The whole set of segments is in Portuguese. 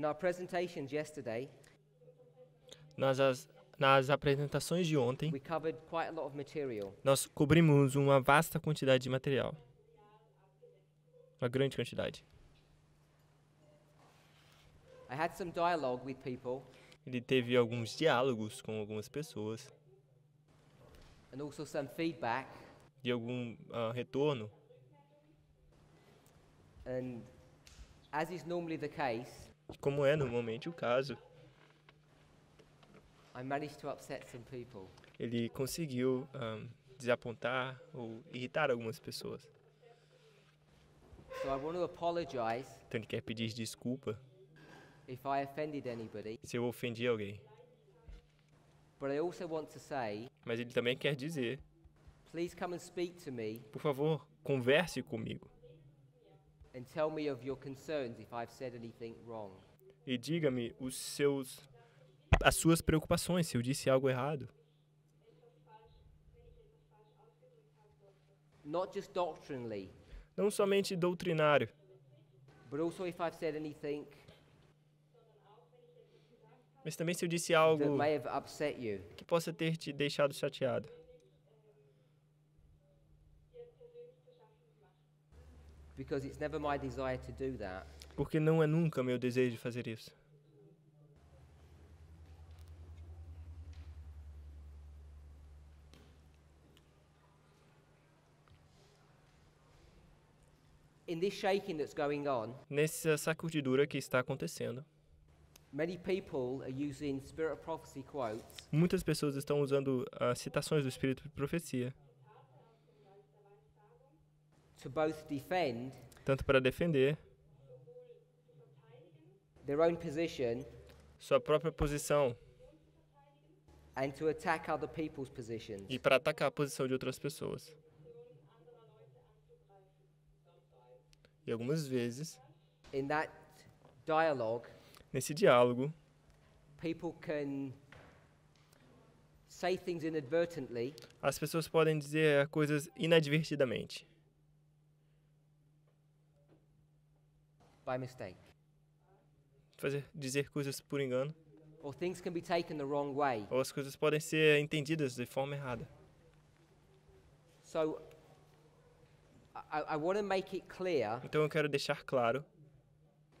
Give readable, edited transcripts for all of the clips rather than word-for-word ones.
our presentations yesterday, nas apresentações de ontem, we covered quite a lot of material. nós cobrimos uma vasta quantidade de material. Uma grande quantidade. I had some dialogue with people Ele teve alguns diálogos com algumas pessoas and also some feedback. e algum retorno. And as is normally the case, Como é normalmente o caso, I managed to upset some people. ele conseguiu desapontar ou irritar algumas pessoas. So I want to apologize Então ele quer pedir desculpa if I offended anybody, se eu ofendi alguém. but I also want to say, Mas ele também quer dizer, please come and speak to me por favor, converse comigo and tell me of your concerns if I've said anything wrong. e diga-me as suas preocupações se eu disse algo errado. Not just doctrinally, Não somente doutrinário, but also if I've said anything mas também se eu disse that algo may have upset you. que possa ter te deixado chateado. Because it's never my desire to do that. Porque não é nunca meu desejo fazer isso. In this shaking that's going on, Nessa sacudidura que está acontecendo, many people are using spirit of prophecy quotes muitas pessoas estão usando citações do Espírito de Profecia, to both defend tanto para defender their own position sua própria posição and to attack other people's positions. e para atacar a posição de outras pessoas. E algumas vezes, In that dialogue, nesse diálogo, people can say things inadvertently as pessoas podem dizer coisas inadvertidamente, by mistake, dizer coisas por engano, or things can be taken the wrong way. ou as coisas podem ser entendidas de forma errada. So I want to make it clear, Então eu quero deixar claro,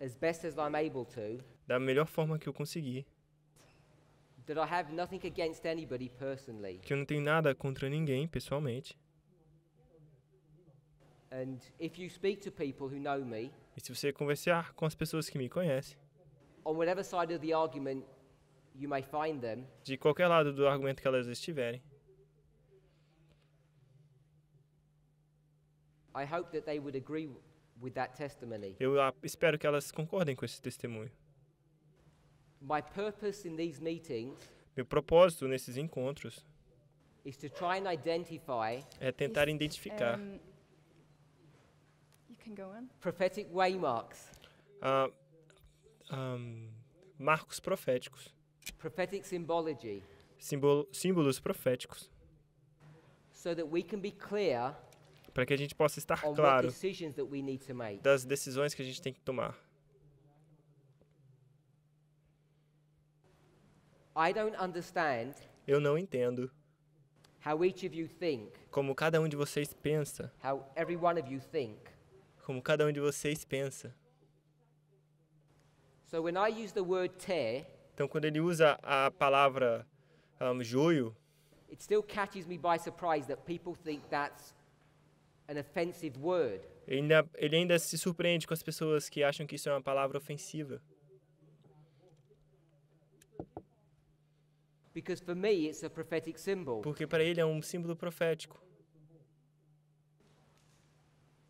as best as I'm able to, da melhor forma que eu conseguir, that I have nothing against anybody personally. que eu não tenho nada contra ninguém pessoalmente. And if you speak to people who know me, E se você conversar com as pessoas que me conhecem, on whatever side of the argument you may find them, de qualquer lado do argumento que elas estiverem, I hope that they would agree with that testimony. eu espero que elas concordem com esse testemunho. My purpose in these meetings Meu propósito nesses encontros is to try and identify é tentar identificar You can go on. prophetic waymarks, marcos proféticos, prophetic symbology, símbolos proféticos, so that we can be clear para que a gente possa estar on what claro decisions that we need to make. das decisões que a gente tem que tomar. I don't understand Eu não entendo how each of you think, como cada um de vocês pensa, how every one of you think. como cada um de vocês pensa. So when I use the word tear, Então, quando ele usa a palavra joio, it still catches me by surprise that people think that's an offensive word. ele ainda se surpreende com as pessoas que acham que isso é uma palavra ofensiva. Because for me, it's a prophetic symbol. Porque para ele é um símbolo profético.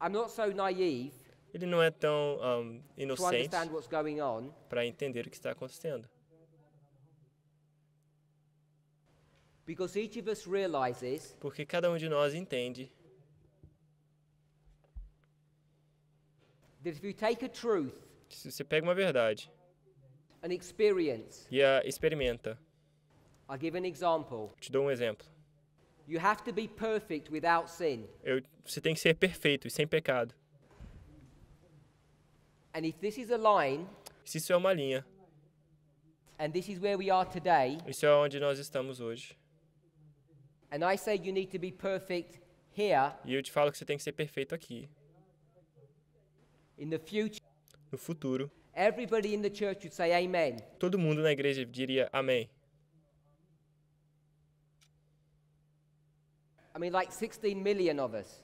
I'm not so naive Ele não é tão to inocente understand what's going on, para entender o que está acontecendo. because each of us realizes Porque cada um de nós entende that if you take a truth, que se você pega uma verdade an experience, e a experimenta, I'll give an example. te dou um exemplo. You have to be perfect without sin. Você tem que ser perfeito e sem pecado. And if this is a line Se isso é uma linha, and this is where we are today, isso é onde nós estamos hoje. and I say you need to be perfect here, E eu te falo que você tem que ser perfeito aqui. in the future, No futuro, everybody in the church would say amen. todo mundo na igreja diria amém. I mean, like 16 million of us.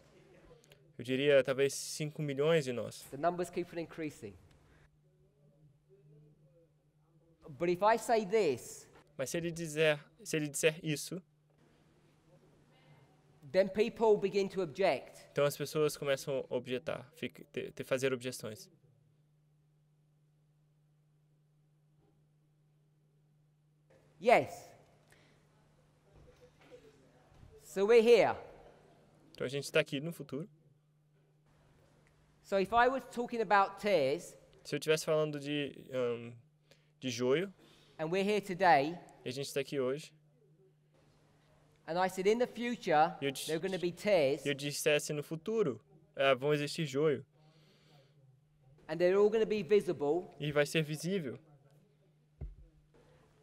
Eu diria talvez 5 milhões de nós. The numbers keep on increasing. But if I say this, Mas se ele disser isso, then people begin to object. então as pessoas começam a objetar, fazer objeções. Yes. So we're here. Então a gente está aqui no futuro. So if I was talking about tears, Se eu estivesse falando de joio, and we're here today, e a gente está aqui hoje, and I said in the future Eu there are going to be tears, e eu dissesse no futuro, vão existir joio, and they're all going to be visible, e vai ser visível.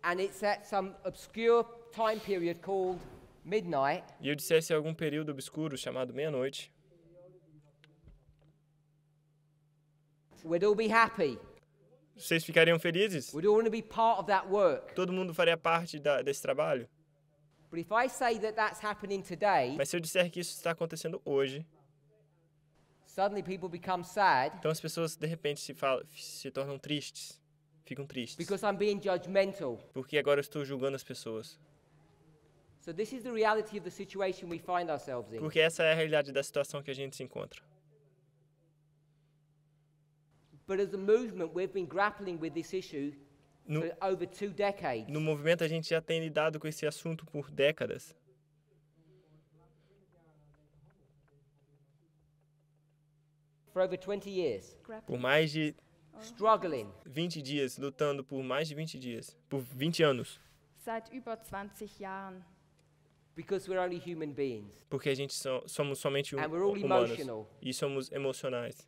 and it's at some obscure time period called midnight, E eu dissesse algum período obscuro chamado meia-noite, we'd all be happy. vocês ficariam felizes? We'd all want to be part of that work. Todo mundo faria parte desse trabalho? But if I say that that's happening today, Mas se eu disser que isso está acontecendo hoje, suddenly people become sad então as pessoas de repente se tornam tristes, ficam tristes, because I'm being judgmental. porque agora eu estou julgando as pessoas. So this is the reality of the situation we find ourselves in. Porque essa é a realidade da situação que a gente se encontra. But as a movement, we've been grappling with this issue No, for over 2 decades. no movimento a gente já tem lidado com esse assunto por décadas. For over 20 years. Por mais de Struggling. 20 dias, lutando por mais de 20 dias, por 20 anos. Seit über 20 Jahren. Because we're only human beings. Porque a gente somos somente And we're all humanos. emotional. E somos emocionais.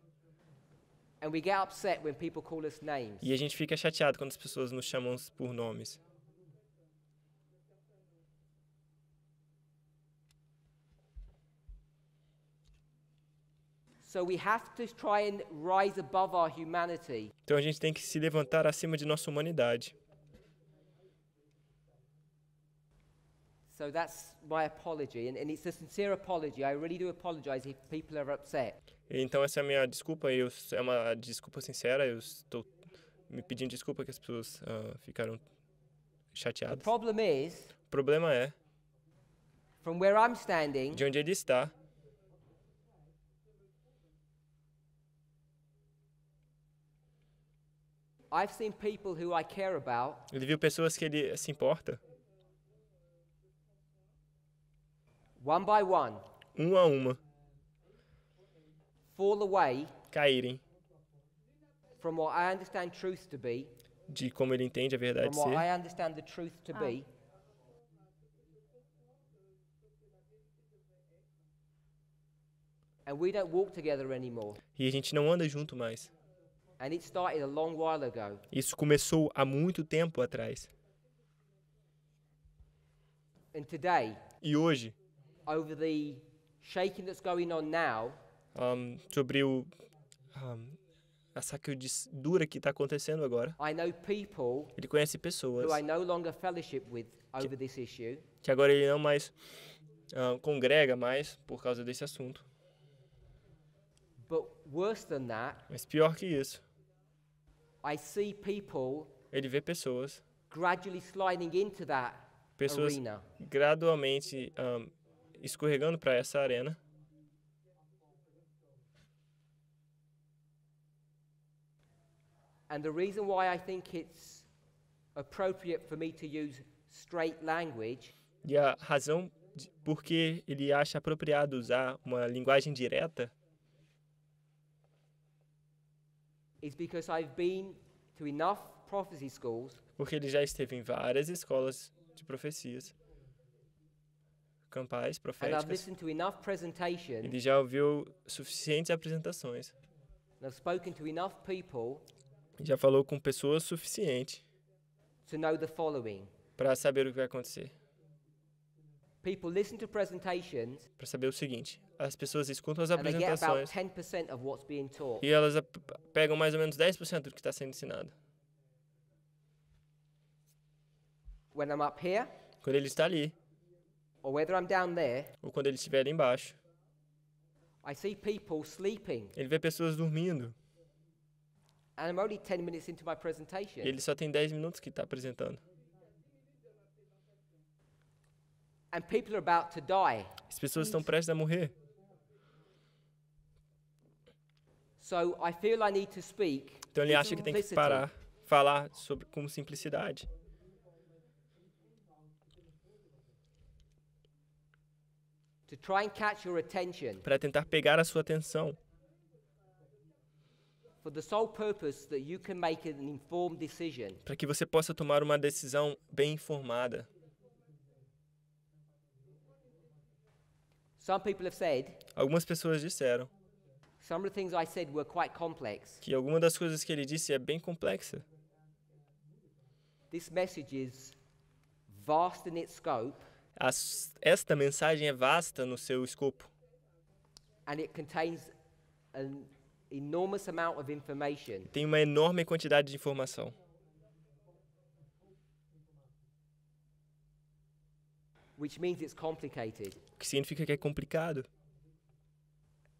And we get upset when people call us names. E a gente fica chateado quando as pessoas nos chamam por nomes. So we have to try and rise above our humanity. Então a gente tem que se levantar acima de nossa humanidade. So that's my apology. And it's a sincere apology. I really do apologize if people are upset. Então essa é a minha desculpa, é uma desculpa sincera, eu estou me pedindo desculpa que as pessoas ficaram The chateadas. problem is, O problema é, from where I'm standing, de onde ele está, I've seen people who I care about ele viu pessoas que ele se importa, one by one, uma a uma, fall away caírem from what I understand truth to be, de como ele entende a verdade from what ser, I understand the truth to be, and we don't walk together anymore. e a gente não anda junto mais. And it started a long while ago. Isso começou há muito tempo atrás. And today, E hoje, over the shaking that's going on now, sobre a sacudidura que está acontecendo agora, I know people ele conhece pessoas who I no longer fellowship with over this issue, que agora ele não mais congrega mais por causa desse assunto. but worse than that, Mas pior que isso, I see people ele vê pessoas gradually sliding into that pessoas arena. gradualmente escorregando para essa arena. And the reason why I think it's appropriate for me to use straight language E a razão por que ele acha apropriado usar uma linguagem direta is because I've been to enough prophecy schools porque ele já esteve em várias escolas de profecias, campais and I've proféticas. listened to enough presentations Ele já ouviu suficientes apresentações and I've spoken to enough people Já falou com pessoas suficiente to know the following. para saber o que vai acontecer. People listen to presentations Para saber o seguinte, as pessoas escutam as and they get about apresentações 10% of what's being taught. e elas pegam mais ou menos 10% do que está sendo ensinado. When I'm up here, Quando ele está ali, or whether I'm down there, ou quando ele estiver ali embaixo, I see people sleeping, ele vê pessoas dormindo and I'm only 10 minutes into my e presentation. ele só tem 10 minutos que está apresentando. And people are about to die. As pessoas estão prestes a morrer. So I feel I need to speak Então ele with acha que tem que simplicity. falar com simplicidade. To try and catch your attention Para tentar pegar a sua atenção. for the sole purpose that you can make an informed decision. Para que você possa tomar uma decisão bem informada. Some people have said Algumas pessoas disseram some of the things I said were quite complex. que alguma das coisas que ele disse é bem complexa. This message is vast in its scope Esta mensagem é vasta no seu escopo and it contains an enormous amount of information. tem uma enorme quantidade de informação, Which means it's complicated. o que significa que é complicado.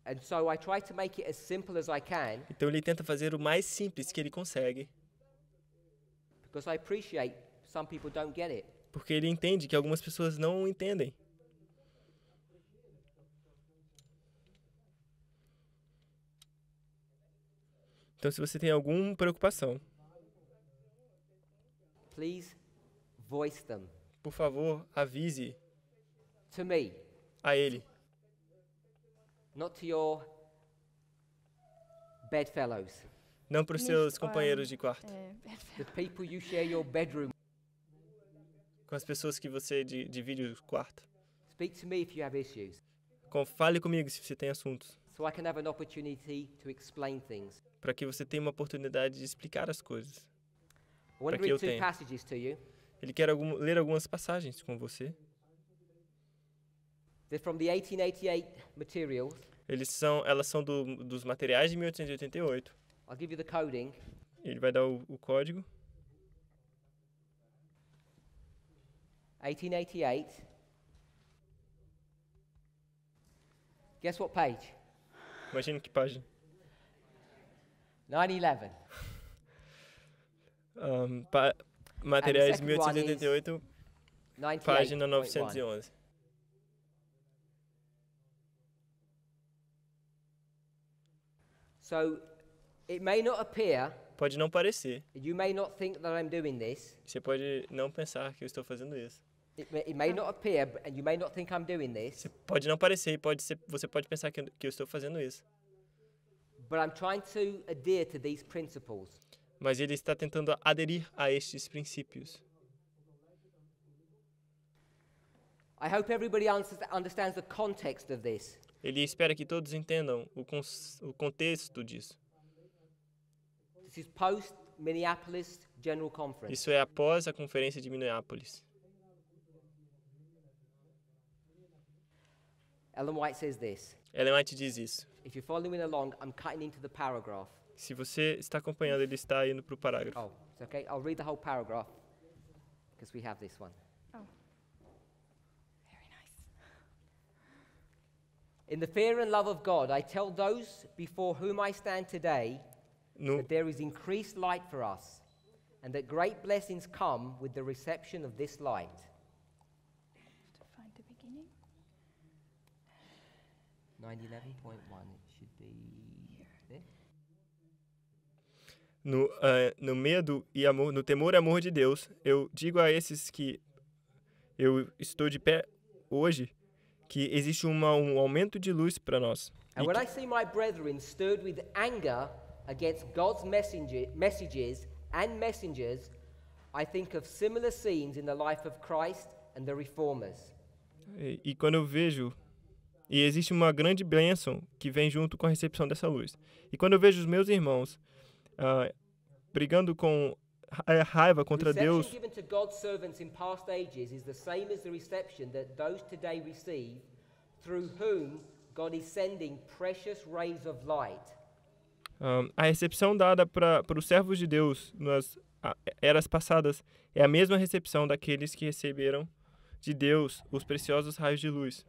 And so I try to make it as simple as I can Então ele tenta fazer o mais simples que ele consegue, because I appreciate some people don't get it. porque ele entende que algumas pessoas não entendem. Então, se você tem alguma preocupação, Please voice them por favor, avise to me, a ele, not to your bedfellows, não para os seus companheiros de quarto, the people you share your bedroom. com as pessoas que você divide o quarto. Speak to me if you have issues, Fale comigo se você tem assuntos, so I can have an opportunity to explain things. para que você tenha uma oportunidade de explicar as coisas. I want Para to que eu read two tenha. passages to you. Ele quer ler algumas passagens com você. They're from the 1888 materials. Elas são dos materiais de 1888. I'll give you the coding. Ele vai dar o código. 1888. Guess what page? Imagina que página. 911. Materiais de second one is 1888, 98.1. página 911. So it may not appear, Pode não parecer. you may not think that I'm doing this. Você pode não pensar que eu estou fazendo isso. It may not appear, and you may not think I'm doing this, Você pode não parecer e você pode pensar que eu estou fazendo isso. but I'm trying to adhere to these principles. Mas ele está tentando aderir a estes princípios. I hope everybody understands the context of this. Ele espera que todos entendam o contexto disso. This is post Minneapolis General Conference. Isso é após a conferência de Minneapolis. Ellen White says this. Ellen White diz isso. If you're following along, I'm cutting into the paragraph. Se você está acompanhando, ele está indo para o parágrafo. Oh, it's okay. I'll read the whole paragraph because we have this one. Oh. Very nice. In the fear and love of God, I tell those before whom I stand today that there is increased light for us, and that great blessings come with the reception of this light. To find the beginning. 911.1, it should be there. No medo e amor, no temor e amor de Deus, eu digo a esses que eu estou de pé hoje que existe um aumento de luz para nós. And when I see my brethren stirred with anger against God's messages and messengers, I think of similar scenes in the life of Christ and the reformers. E quando eu vejo, e existe uma grande bênção que vem junto com a recepção dessa luz. E quando eu vejo os meus irmãos brigando com raiva The contra reception Deus, given to God's servants in past ages is the same as the reception that those today receive, through whom God is sending precious rays of light. a recepção dada para os servos de Deus nas eras passadas é a mesma recepção daqueles que receberam de Deus os preciosos raios de luz.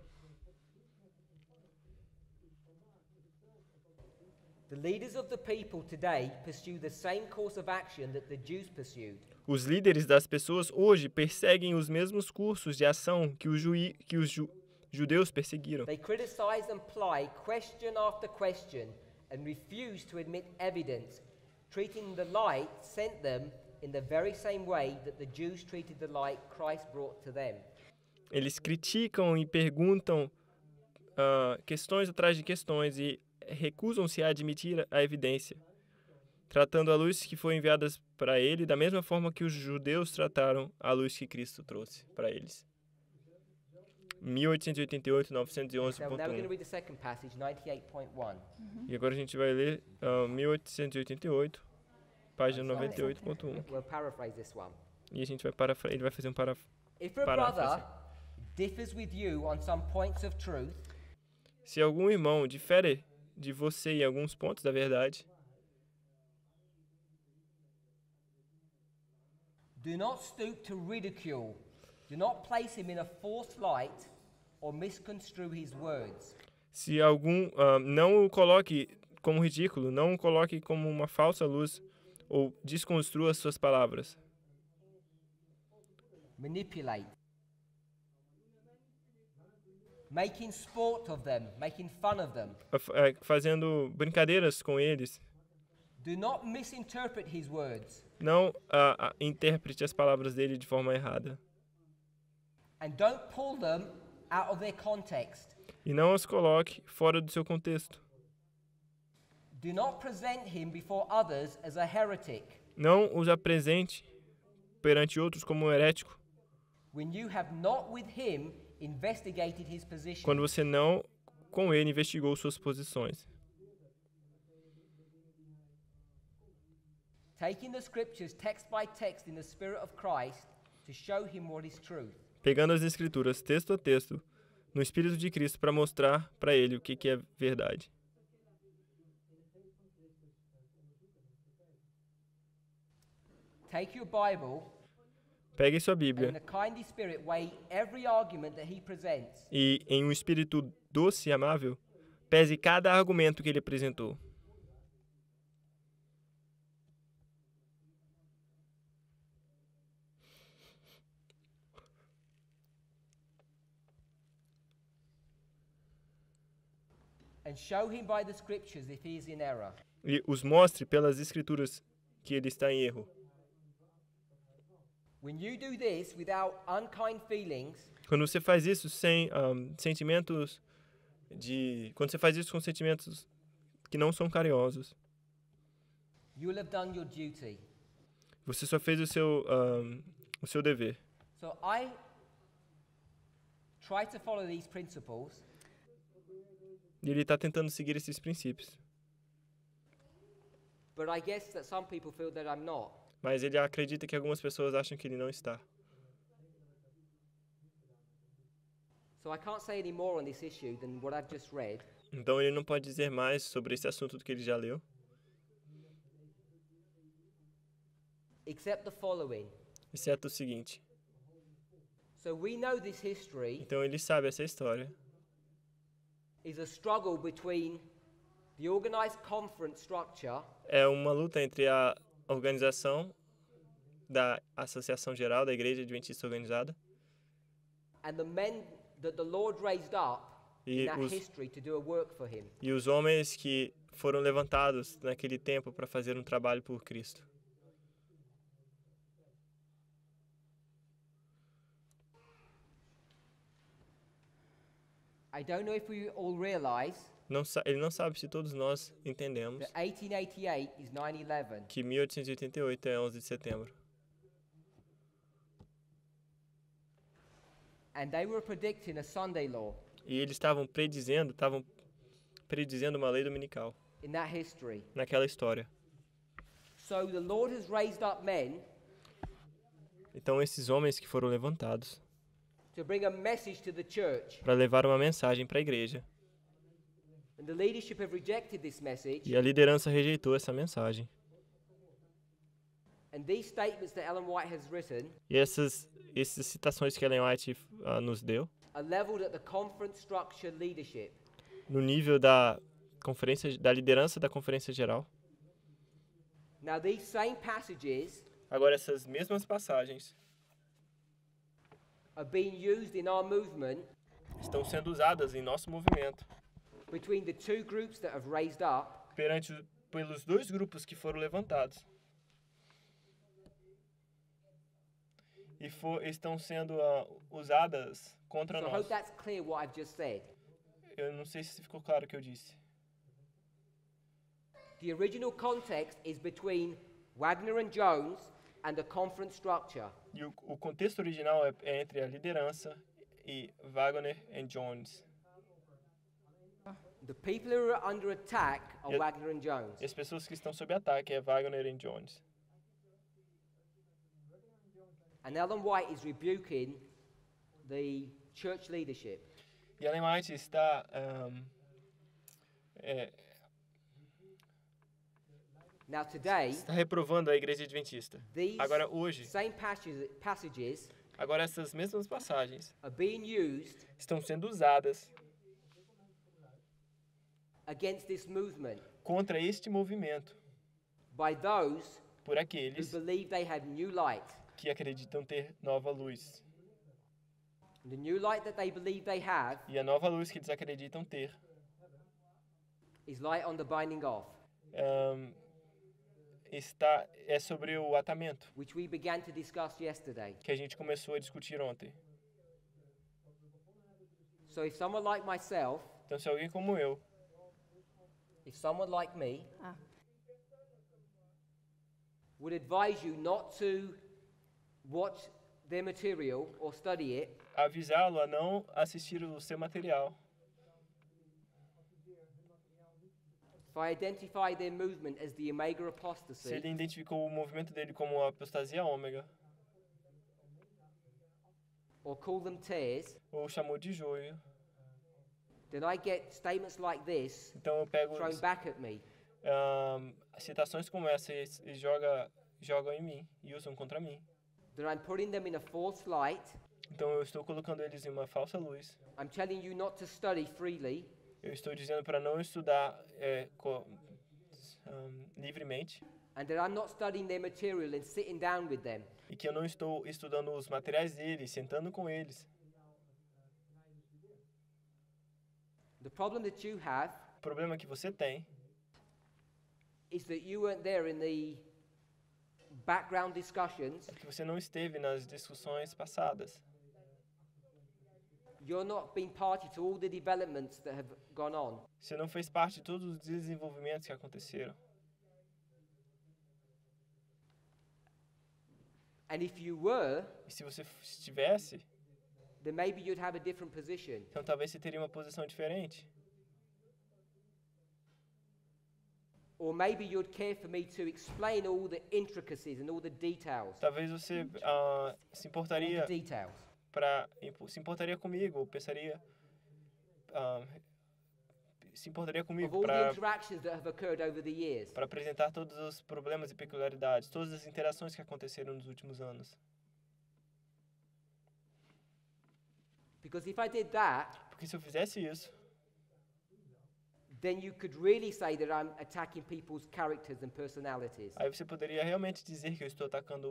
The leaders of the people today pursue the same course of action that the Jews pursued. Os líderes das pessoas hoje perseguem os mesmos cursos de ação que os judeus perseguiram. They criticize and ply question after question and refuse to admit evidence, treating the light sent them in the very same way that the Jews treated the light Christ brought to them. Eles criticam e perguntam questões atrás de questões e recusam-se a admitir a evidência, tratando a luz que foi enviada para ele da mesma forma que os judeus trataram a luz que Cristo trouxe para eles. 1888, 911.1. So now we're going to read the second passage, 98.1. E agora a gente vai ler 1888, página 98.1. We'll paraphrase this one. E a gente vai ele vai fazer um If a brother differs with you on some points of truth, Se algum irmão difere de você em alguns pontos da verdade, do not stoop to ridicule. Do not place him in a false light or misconstrue his words. se algum não o coloque como ridículo, não o coloque como uma falsa luz ou desconstrua suas palavras. Manipulate. Making sport of them, making fun of them. Fazendo brincadeiras com eles. Do not misinterpret his words. Não interprete as palavras dele de forma errada. And don't pull them out of their context. E não as coloque fora do seu contexto. Do not present him before others as a heretic, Não os apresente perante outros como um herético, when you have not with him investigated his position. quando você não, com ele, investigou suas posições. Taking the scriptures text by text in the spirit of Christ to show him what is truth. Pegando as escrituras texto a texto, no Espírito de Cristo, para mostrar para ele o que é verdade. Take your Bible Pegue sua and in Bíblia a kindly spirit weigh every argument that he presents. e, em um espírito doce e amável, pese cada argumento que ele apresentou. And show him by the scriptures if he is in error. E os mostre pelas escrituras que ele está em erro. When you do this without unkind feelings, Quando você faz isso sem sentimentos quando você faz isso com sentimentos que não são carinhosos, you will have done your duty. você só fez o seu dever. So I try to follow these principles, E ele está tentando seguir esses princípios. but I guess that some people feel that I'm not. Mas ele acredita que algumas pessoas acham que ele não está. So I can't say any more on this issue than what I've just read. Então ele não pode dizer mais sobre esse assunto do que ele já leu, Except the following. exceto o seguinte. So we know this history Então ele sabe essa história. is a struggle between the organized conference structure É uma luta entre a organização da Associação Geral da Igreja Adventista Organizada and the men that the Lord raised up in e that history to do a work for him. os homens que foram levantados naquele tempo para fazer um trabalho por Cristo. I don't know if we all realize Ele não sabe se todos nós entendemos that 1888 is 9/11. que 1888 é 11 de setembro. And they were predicting a Sunday law E eles estavam predizendo uma lei dominical in that history. naquela história. So the Lord has raised up men Então esses homens que foram levantados to bring a message to the church. para levar uma mensagem para a igreja. And the leadership have rejected this message. E a liderança rejeitou essa mensagem. And these statements that Ellen White has written E essas citações que Ellen White nos deu, are leveled at the conference structure leadership. no nível da liderança da conferência geral. Now these same passages Agora essas mesmas passagens are being used in our movement estão sendo usadas em nosso movimento between the two groups that have raised up pelos dois grupos que foram levantados. E estão sendo usadas contra So I nós. hope that's clear what I've just said. Eu não sei se ficou claro o que eu disse. The original context is between Wagner and Jones and the conference structure. E o contexto original é entre a liderança e Wagner e Jones. The people who are under attack are Yeah. Wagner and Jones. E as pessoas que estão sob ataque é Wagner e Jones. And Ellen White is rebuking the church leadership. E Ellen White está Now today, reprovando a igreja adventista. these Agora hoje, same passages agora essas mesmas passagens are being used estão sendo usadas against this movement contra este movimento by those por who aqueles believe they have new light. que acreditam ter nova luz. The new light that they believe they have E a nova luz que eles acreditam ter is light on the binding off, é sobre o atamento, which we began to discuss yesterday. que a gente começou a discutir ontem. So if someone like myself, Então, se alguém como eu, if someone like me, Ah. would advise you not to watch their material or study it, avisá-lo a não assistir o seu material, if I identify their movement as the Omega se apostasy, ele identificou o movimento dele como a apostasia ômega, or call them tears, ou chamou de joio, then I get statements like this então eu pego thrown back at me. citações como essa e jogam em mim e usam contra mim. That I'm putting them in a false light. Então eu estou colocando eles em uma falsa luz. I'm telling you not to study freely. Eu estou dizendo para não estudar livremente And that I'm not studying their material and sitting down with them. e que eu não estou estudando os materiais deles, sentando com eles. The problem that you have O problema que você tem is that you weren't there in the background discussions. é que você não esteve nas discussões passadas. You're not being party to all the developments that have gone on. Você não fez parte de todos os desenvolvimentos que aconteceram. And if you were, E se você estivesse, then maybe you'd have a different position. então talvez você teria uma posição diferente. Or maybe you'd care for me to explain all the intricacies and all the details. Talvez você se All importaria the details. comigo, ou pensaria se importaria Of comigo all the para interactions that have occurred over the years. apresentar todos os problemas e peculiaridades, todas as interações que aconteceram nos últimos anos. Because if I did that, Porque se eu fizesse isso, then you could really say that I'm attacking people's characters and personalities. aí você poderia realmente dizer que eu estou atacando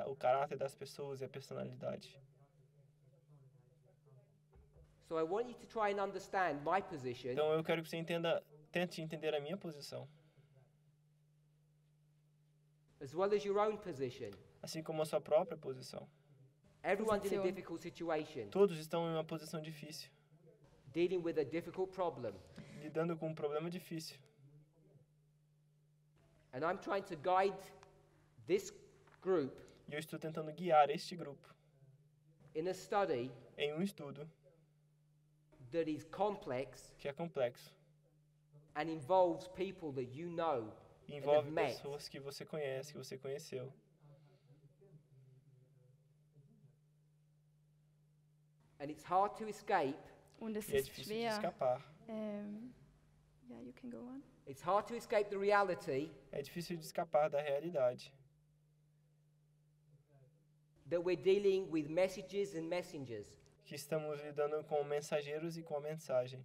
o caráter das pessoas e a personalidade. So I want you to try and understand my position Então eu quero que você tente entender a minha posição, as well as your own position. assim como a sua própria posição. Everyone's in a Position. difficult situation, Todos estão em uma posição difícil, dealing with a difficult problem. lidando com um problema difícil. And I'm trying to guide this group E eu estou tentando guiar este grupo in a study em um estudo that is complex que é complexo and involves people that you know envolve met. pessoas que você conhece, que você conheceu. And it's hard to escape. Und es E é ist difícil de schwer. escapar. Yeah, you can go on. It's hard to escape the reality É difícil de escapar da realidade. that we're dealing with messages and messengers. Que estamos lidando com mensageiros e com a mensagem.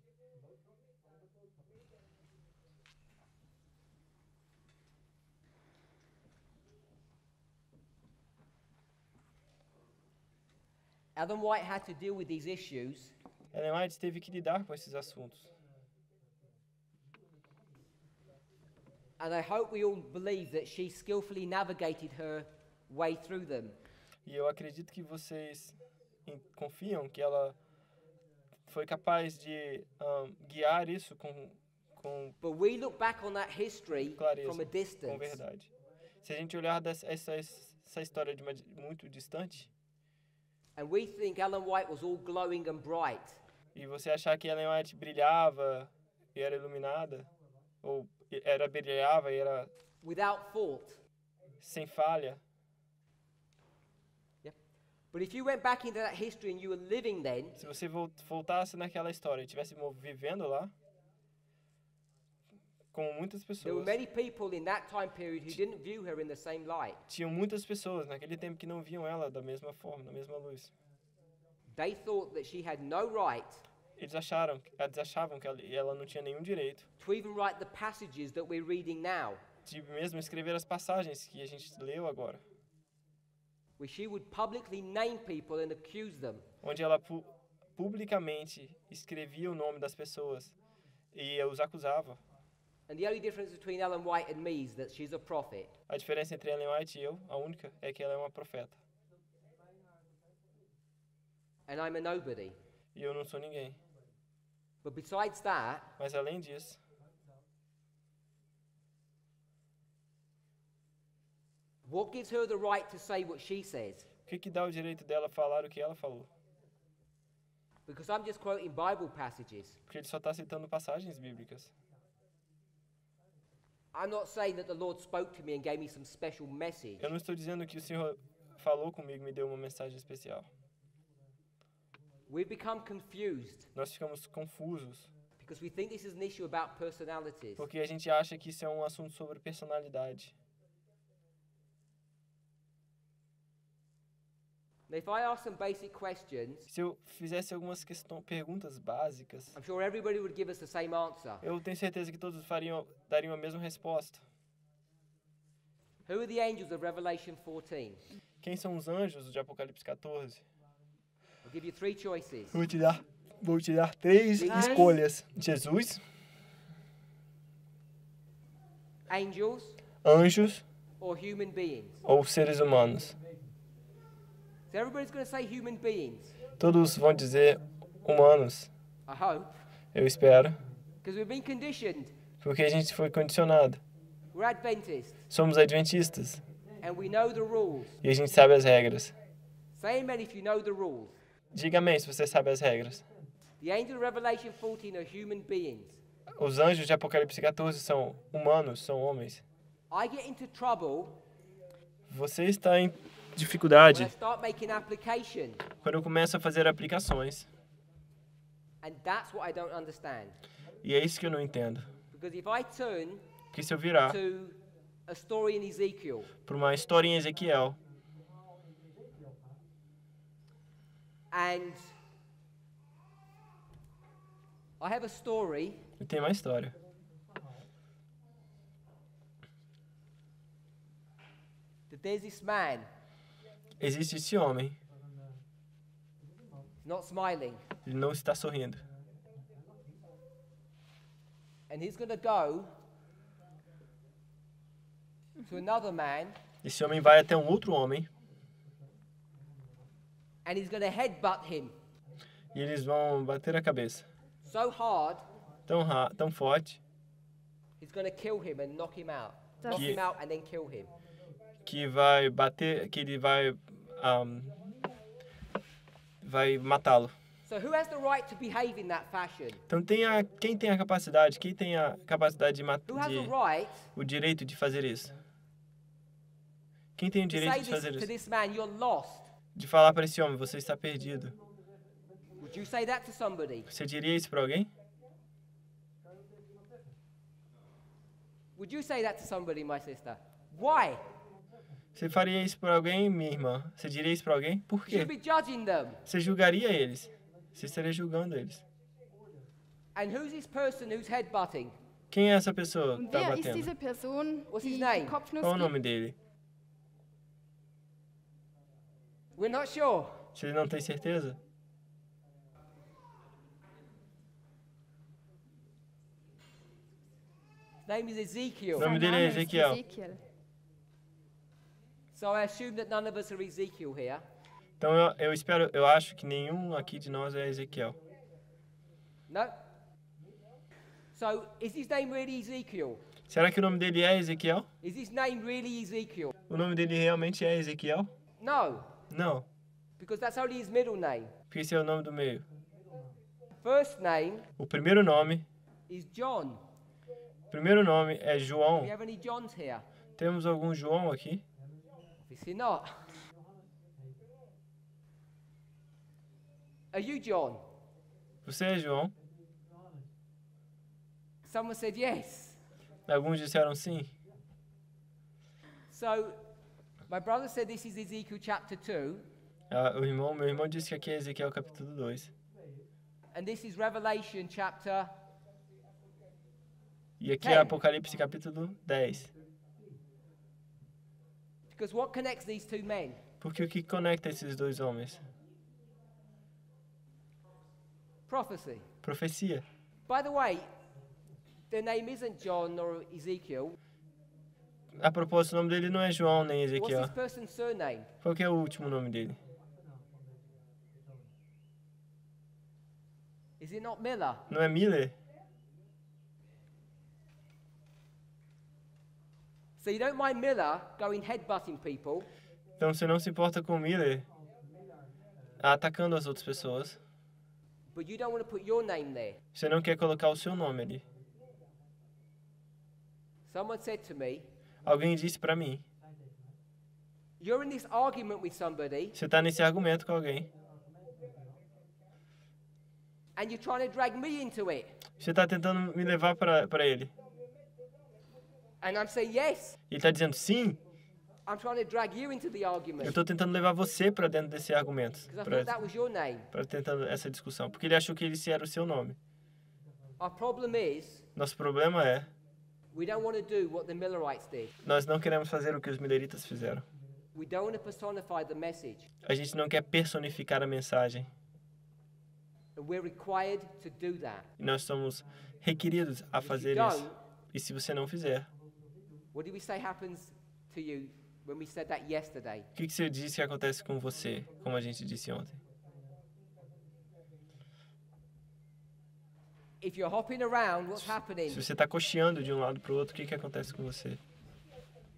Ellen White had to deal with these issues Ellen White teve que lidar com esses assuntos. and I hope we all believe that she skillfully navigated her way through them. E eu acredito que vocês confiam que ela foi capaz de guiar isso com But we look back on that history clareza, from a com distance. verdade. Se a gente olhar essa história de muito distante, And we think Ellen White was all glowing and bright. e você achar que Ellen White brilhava e era iluminada, ou brilhava e era Without fault. sem falha, But if you went back into that history and you were living then, se você voltasse naquela história e estivesse vivendo lá, como muitas there were pessoas, many people in that time period who didn't view her in the same light. tinham muitas pessoas naquele tempo que não viam ela da mesma forma, da mesma luz. They thought that she had no right Eles achavam que ela não tinha nenhum direito to even write the passages that we're reading now, de mesmo escrever as passagens que a gente leu agora, where she would publicly name people and accuse them. onde ela publicamente escrevia o nome das pessoas e os acusava. And the only difference between Ellen White and me is that she's a prophet. A diferença entre Ellen White e eu, a única, é que ela é uma profeta. And I'm a nobody. E eu não sou ninguém. But besides that, Mas além disso, what gives her the right to say what she says? o que dá o direito dela falar o que ela falou? Because I'm just quoting Bible passages. Porque ele só está citando passagens bíblicas. I'm not saying that the Lord spoke to me and gave me some special message. Eu não estou dizendo que o Senhor falou comigo e me deu uma mensagem especial. We become confused Nós ficamos confusos because we think this is an issue about personalities. porque a gente acha que isso é um assunto sobre personalidade. Now, if I ask some basic questions, Se eu fizesse algumas perguntas básicas, I'm sure everybody would give us the same answer. eu tenho certeza que todos dariam a mesma resposta. Who are the angels of Revelation 14? Quem são os anjos de Apocalipse 14? I'll give you three choices. Vou te dar três Jesus. escolhas. Jesus, Angels anjos or human beings? ou seres humanos. So everybody's going to say human beings, Todos vão dizer humanos, I hope, eu espero, because we've been conditioned. porque a gente foi condicionado. We're Adventists Somos adventistas and we know the rules. e a gente sabe as regras. Say amen if you know the rules. Diga amém se você sabe as regras. The angels of Revelation 14 are human beings. Os anjos de Apocalipse 14 são humanos, são homens. I get into trouble Você está em when dificuldade I start making application, quando eu começo a fazer aplicações. and that's what I don't understand. E é isso que eu não entendo. Because if I turn Porque se eu virar to a story in Ezekiel, para uma história em Ezequiel, and I have a story eu tenho uma história. that there's this man Existe esse homem, not smiling, ele não está sorrindo. and he's going to go to another man, Esse homem vai até um outro homem and he's going to headbutt him e eles vão bater a cabeça so hard, tão forte he's going to kill him and knock him out. Das- Knock him out and then kill him. que vai matá-lo. So who has the right to behave in that fashion? Então quem tem a capacidade Who has the right o direito de fazer isso? Quem tem o to direito say de fazer to isso? this man, you're lost? De falar para esse homem, você está perdido. Would you say that to somebody? Você diria isso para alguém? Would you say that to somebody, my sister? Why? Você faria isso para alguém, minha irmã? Você diria isso para alguém? Por You quê? should be judging them. Você julgaria eles. Você estaria julgando eles. And who's this person who's headbutting? Quem é essa pessoa que Und está wer ist batendo? diese Person, What's his die name? die Kopfnuss Qual o gibt? nome dele? We're not sure. Você não tem certeza? His name is Ezekiel. Nome Sein dele é Name ist Ezequiel. Ezekiel. So I assume that none of us are Ezekiel here. Então eu acho que nenhum aqui de nós é Ezequiel. No? So is his name really Ezekiel? Será que o nome dele é Ezequiel? Is his name really Ezekiel? O nome dele realmente é Ezequiel? No, Não, because that's only his middle name. porque esse é o nome do meio. First name O primeiro nome is John. é Do João. we have any Johns here? Temos algum João aqui? Obviously not. Are you John? Você é João? Someone said yes. Alguns disseram sim. So my brother said this is Ezekiel chapter 2, Meu irmão disse que aqui é Ezequiel capítulo 2. and this is Revelation chapter. E aqui é Apocalipse capítulo 10. Because what connects these two men? Porque o que conecta esses dois homens? Prophecy. Profecia. By the way, their name isn't John or Ezekiel. A propósito, o nome dele não é João nem What's Ezequiel. this person's surname? Qual que é o último nome dele? Is it not Miller? Não é Miller? So you don't mind Miller going headbutting people, Então você não se importa com Miller atacando as outras pessoas. but you don't want to put your name there. Você não quer colocar o seu nome ali. Someone said to me, Alguém disse pra mim, you're in this argument with somebody você tá nesse argumento com alguém. and you're trying to drag me into it. Você tá tentando me levar pra ele. And I'm saying, yes, Ele tá dizendo, sim, I'm trying to drag you into the argument. eu tô tentando levar você pra dentro desse argumento. Because I thought that was your name. Pra tentando essa discussão. Porque ele achou que esse era o seu nome. Our problem is, Nosso problema é, we don't want to do what the Millerites did. nós não queremos fazer o que os mileritas fizeram. We don't want to personify the message. A gente não quer personificar a mensagem. And we're required to do that. E nós somos requeridos a fazer isso. E se você não fizer, What did we say happens to you when we said that yesterday? o que você diz que acontece com você, como a gente disse ontem? If you're hopping around, what's happening? Se você está cocheando de um lado para o outro, o que acontece com você?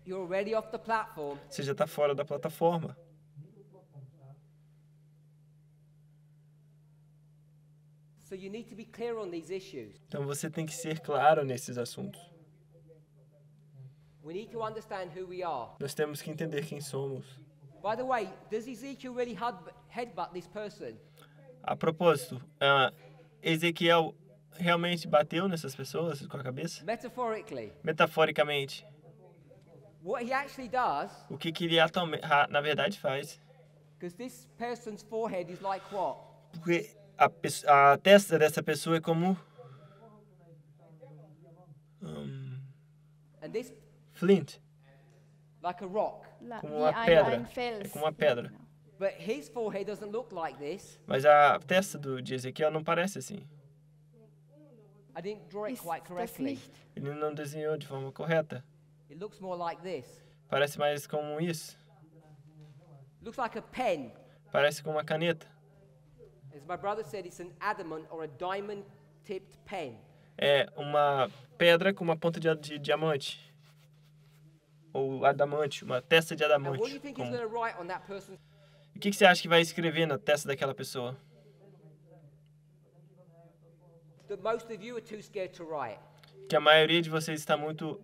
You're already off the platform. Você já está fora da plataforma. So you need to be clear on these issues. Então você tem que ser claro nesses assuntos. We need to understand who we are. Nós temos que entender quem somos. By the way, does Ezekiel really headbutt this person? A propósito, Ezequiel realmente bateu nessas pessoas com a cabeça? Metaphorically. Metaforicamente, What he actually does, o que ele na verdade faz? because this person's forehead is like what? Porque a testa dessa pessoa é como And this, flint, like a rock. como Wie uma pedra. ein É Fels. como uma pedra. But his forehead doesn't look like this. Mas a testa de Ezequiel não parece assim. I didn't draw it Ist quite das correctly. nicht? Ele não desenhou de forma correta. It looks more like this. Parece mais como isso. Looks like a pen. Parece com uma caneta. As my brother said, it's an adamant or a diamond-tipped pen. É uma pedra com uma ponta de diamante. Ou adamante, uma testa de And what do you adamante. think he's going to write on that person's... O que você acha que vai escrever na testa daquela pessoa? that most of you are too scared to write. Que a maioria de vocês está muito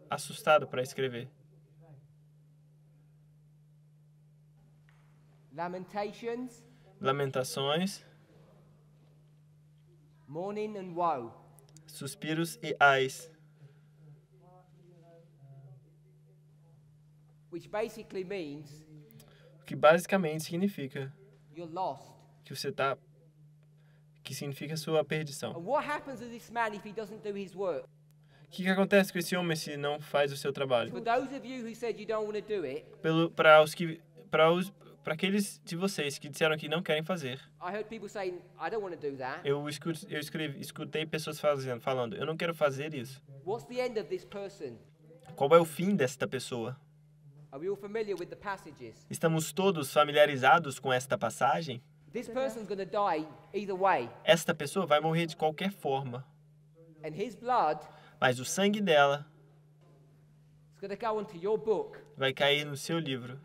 assustado para escrever. Lamentations, Lamentações, mourning and woe. suspiros e ais. Which basically means O que basicamente significa you're lost. que você está... que significa sua perdição. And what happens to this man if he doesn't do his work? O que acontece com esse homem se não faz o seu trabalho? For those of you who said you don't want to do it, Para aqueles de vocês que disseram que não querem fazer, I heard people saying, I don't want to do that. eu escutei pessoas falando, eu não quero fazer isso. What's the end of this person? Qual é o fim desta pessoa? Are we all familiar with the passages? Estamos todos familiarizados com esta passagem? This person's going to die either way. Esta pessoa vai morrer de qualquer forma, And his blood mas o sangue dela is going to go onto your book. vai cair no seu livro.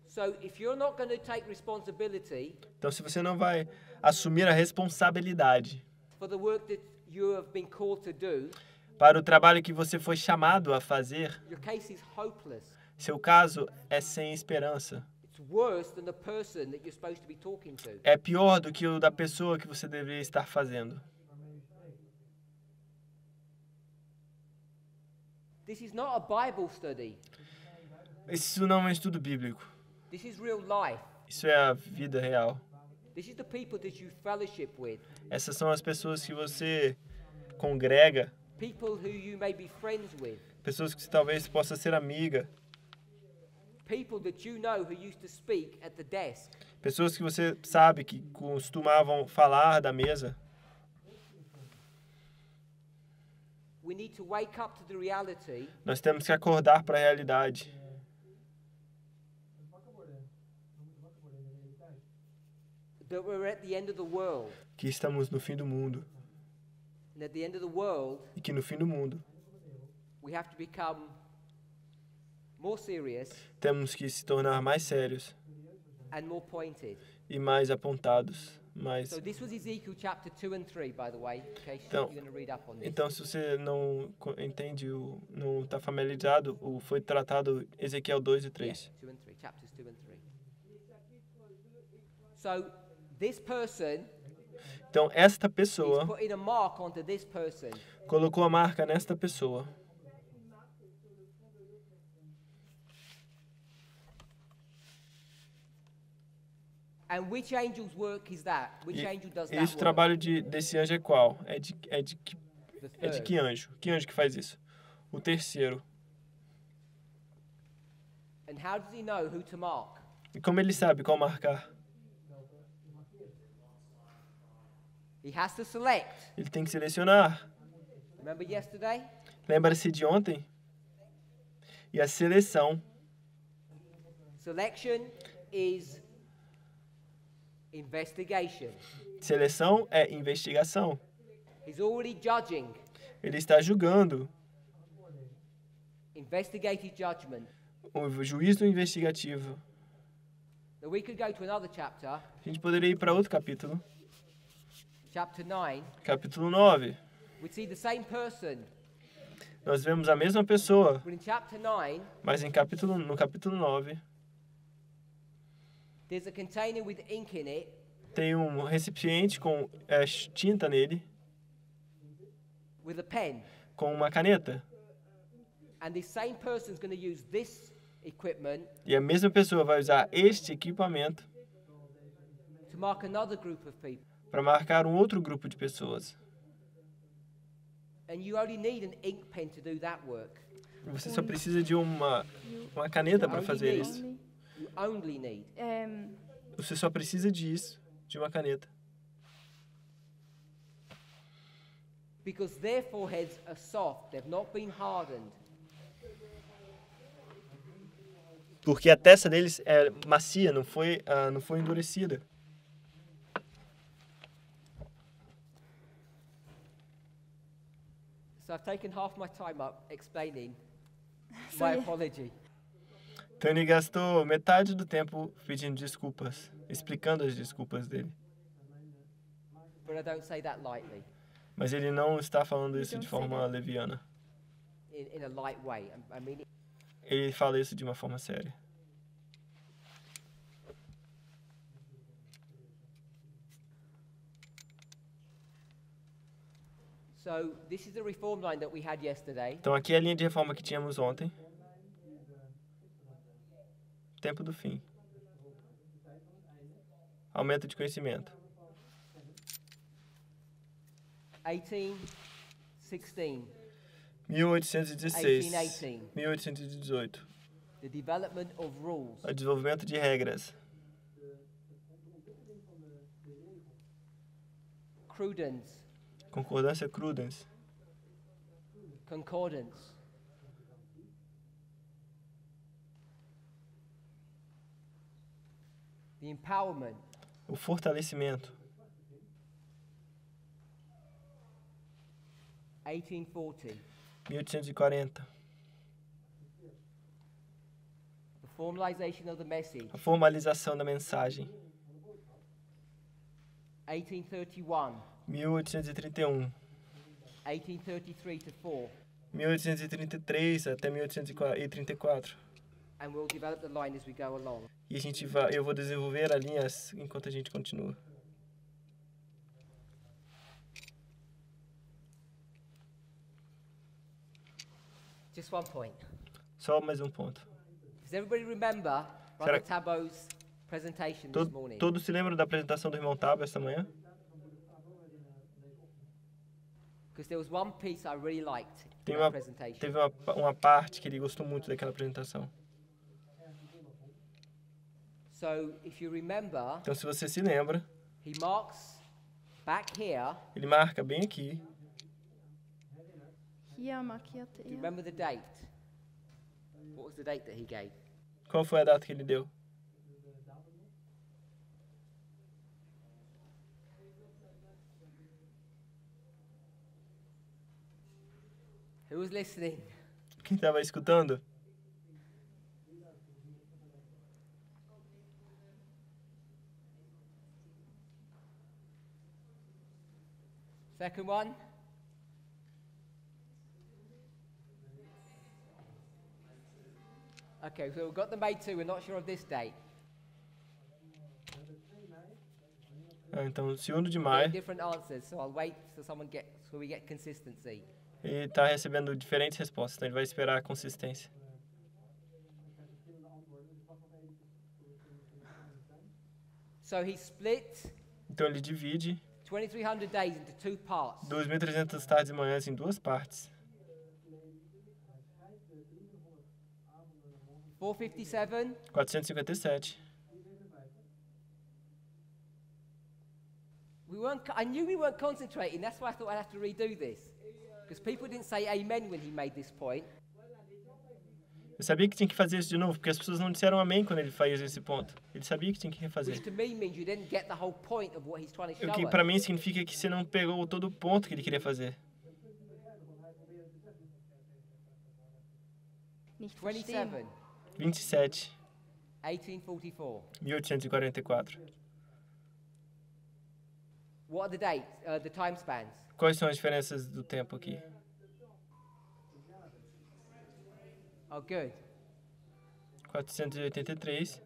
So if you're not going to take responsibility Então, se você não vai assumir a responsabilidade for the work that you have been called to do, para o trabalho que você foi chamado a fazer, your case is hopeless. seu caso é sem esperança. It's worse than the person that you're supposed to be talking to. É pior do que o da pessoa que você deveria estar fazendo. This is not a Bible study. Isso não é um estudo bíblico. This is real life. Isso é a vida real. This is the people that you fellowship with. Essas são as pessoas que você congrega, People who you may be friends with. pessoas que você talvez possa ser amiga, People that you know who used to speak at the desk. pessoas que você sabe que costumavam falar da mesa. We need to wake up to the reality Nós temos que acordar para a realidade. that we're at the end of the world. Que estamos no fim do mundo. And at the end of the world, E que no fim do mundo we have to become more serious temos que se tornar mais sérios and more pointed. e mais apontados. So this was Ezekiel chapter 2 and 3, by the way, in case Então- you're going to read up on this. Então, se você não entende, não está familiarizado, foi tratado Ezequiel 2 e 3. 2 and 3, chapters 2 and 3. So this person Então, esta is pessoa putting a mark onto this person. colocou a marca nesta pessoa. And which angel's work is that? Which E angel does that esse work? trabalho desse anjo é qual? É de The third. que anjo? Que anjo que faz isso? O terceiro. And how does he know who to mark? E como ele sabe qual marcar? He has to select. Ele tem que selecionar. Remember yesterday? Lembra-se de ontem? E a seleção. Selection is investigation. Seleção é investigação. He's already judging. Ele está julgando. Investigative judgment. O juízo investigativo. Now we could go to another chapter, A gente poderia ir para outro capítulo. chapter 9. Capítulo 9. We'd see the same person. Nós vemos a mesma pessoa, But in chapter 9, mas no capítulo 9 there's a container with ink in it, tem um recipiente com tinta nele, with a pen. com uma caneta. And this same person's going to use this equipment E a mesma pessoa vai usar este equipamento to mark another group of people. para marcar um outro grupo de pessoas. And you only need an ink pen to do that work. Você só precisa de uma caneta para fazer isso. You only need. Você só precisa disso, de uma caneta. Because their foreheads are soft, they've not been hardened. Porque a testa deles é macia, não foi endurecida. So I've taken half my time up explaining So my you- apology. Então ele gastou metade do tempo pedindo desculpas, explicando as desculpas dele. But I don't say that lightly, Mas ele não está falando isso de forma leviana. in a light way. I mean it. Ele fala isso de uma forma séria. So this is the reform line that we had yesterday. Então aqui é a linha de reforma que tínhamos ontem. Tempo do fim. Aumento de conhecimento. 1816. 1816. 1818. 1818. The development of rules. O desenvolvimento de regras. Crudence. Concordância crudens. Concordance. The empowerment. O fortalecimento. 1840. 1840. The formalization of the message. A formalização da mensagem. 1831. 1831. 1833 to 4. 1833 até 1834. And we'll develop the line as we go along. E eu vou desenvolver a linha enquanto a gente continua. Just one point. Só mais um ponto. Does everybody remember Brother Tabo's presentation this morning? Todos se lembram da apresentação do irmão Tabo esta manhã? Because there was one piece I really liked in Teve that presentation. uma parte que ele gostou muito daquela apresentação. So, if you remember, Então, se você se lembra, he marks back here. ele marca bem aqui. Hier markierte Do you er. remember the date? What was the date that he gave? Qual foi a data que ele deu? Who was listening? Quem estava escutando? Second one? Okay, so we've got the May 2, we're not sure of this date. Então, 2º de Getting maio. different answers, so I'll wait so we get consistency. Ele está recebendo diferentes respostas, então ele vai esperar a consistência. So he split Então ele divide 2,300 days into two parts. 2.300 tardes e manhãs em duas partes. 457, 457. I knew we weren't concentrating, that's why I thought I'd have to redo this. Because people didn't say amen when he made this point. Eu sabia que tinha que fazer isso de novo, porque as pessoas não disseram amém quando ele fez esse ponto. Ele sabia que tinha que refazer. Which to me means you didn't get the whole point of what he's trying to show O que us. para mim significa que você não pegou todo o ponto que ele queria fazer. Nicht verstehen. 27, 27, 1844. 1844. What are the dates, the time spans? Quais são as diferenças do tempo aqui? Oh, good. 483,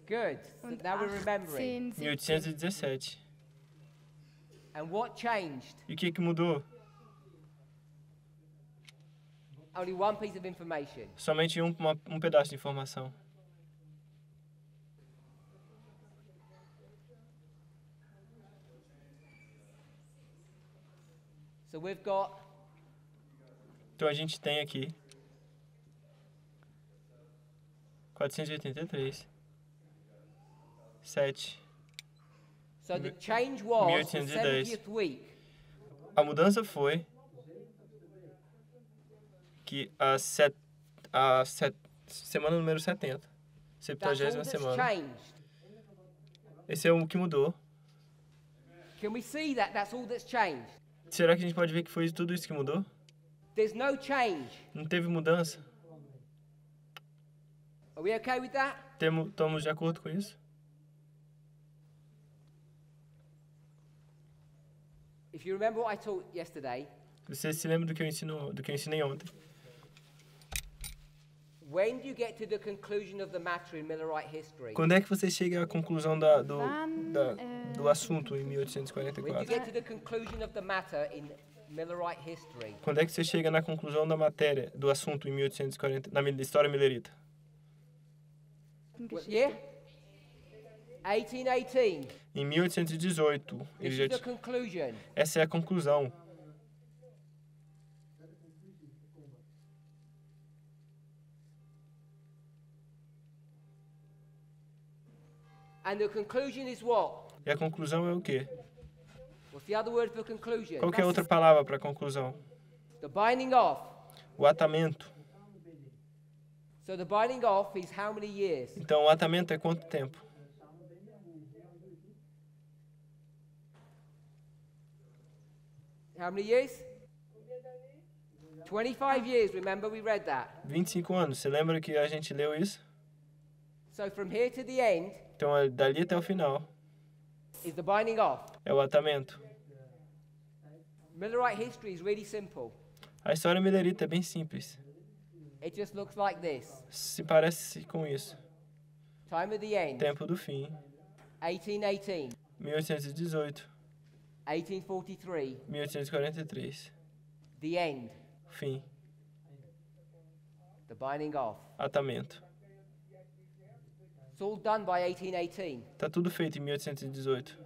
Good. So Und now we're remembering. 18, 17. 1817. And what changed? E o que mudou? Only one piece of information. Somente um pedaço de informação. So we've got Então a gente tem aqui 483, 7. so the change was the 1810. 70th week. A mudança foi que a semana número 70, That's all 70ª that's semana. changed. Esse é o que mudou. Can we see that that's all that's changed? Será que a gente pode ver que foi tudo isso que mudou? There's no change. Não teve mudança. Are we okay with that? Estamos de acordo com isso? If you remember what I taught yesterday, Você se lembra do que eu ensinei ontem? when do you get to the conclusion of the matter in Millerite history? Quando é que você chega à conclusão do assunto em When do you 1844? get to the conclusion of the matter in Millerite history? Quando é que você chega na conclusão da matéria, do assunto em 1840, na história milerita? What year? 1818. Em 1818. This is the conclusion. Essa é a conclusão. And the conclusion is what? E a conclusão é o quê? What's the other word for conclusion? Qual que é a outra palavra para conclusão? The binding off. O atamento. So the binding off is how many years? Então, o atamento é quanto tempo? How many years? 25 years, remember we read that. 25 anos. Você lembra que a gente leu isso? So from here to the end Então, dali até o final is the binding off. é o atamento. Millerite history is really simple. A história milerita é bem simples. It just looks like this. Se parece com isso. Time of the end, Tempo do fim. 1818, 1818. 1843, 1843. the end, Fim. the binding off. Atamento. It's all done by 1818. Tá tudo feito em 1818.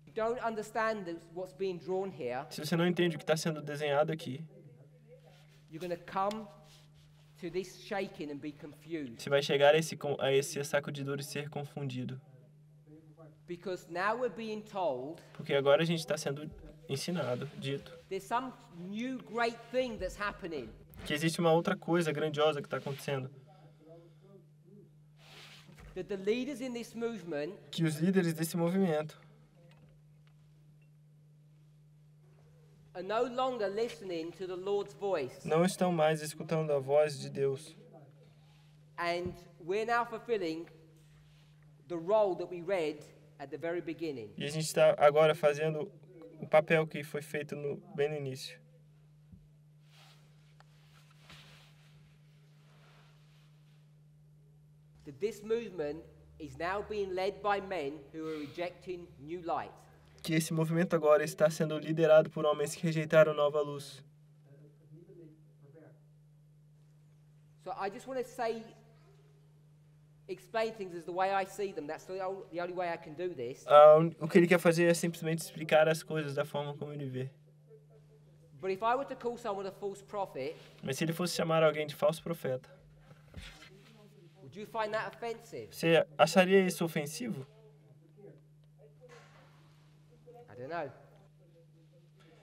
You don't understand what's being drawn here. Se você não entende o que está sendo desenhado aqui, You're going to come to this shaking and be confused. você vai chegar a esse sacudidor e ser confundido. Because now we're being told Porque agora a gente está sendo ensinado, dito, there's some new great thing that's happening. que existe uma outra coisa grandiosa que está acontecendo. That the leaders in this movement Que os líderes desse movimento are no longer listening to the Lord's voice. não estão mais escutando a voz de Deus. And we're now fulfilling the role that we read at the very beginning. E a gente está agora fazendo o papel que foi feito bem no início. That this movement is now being led by men who are rejecting new light. Que esse movimento agora está sendo liderado por homens que rejeitaram nova luz. So I just want to explain things as the way I see them. That's the only way I can do this. O que ele quer fazer é simplesmente explicar as coisas da forma como ele vê. But if I were to call someone a false prophet, Mas se ele fosse chamar alguém de falso profeta, would you find that offensive? você acharia isso ofensivo? I don't know.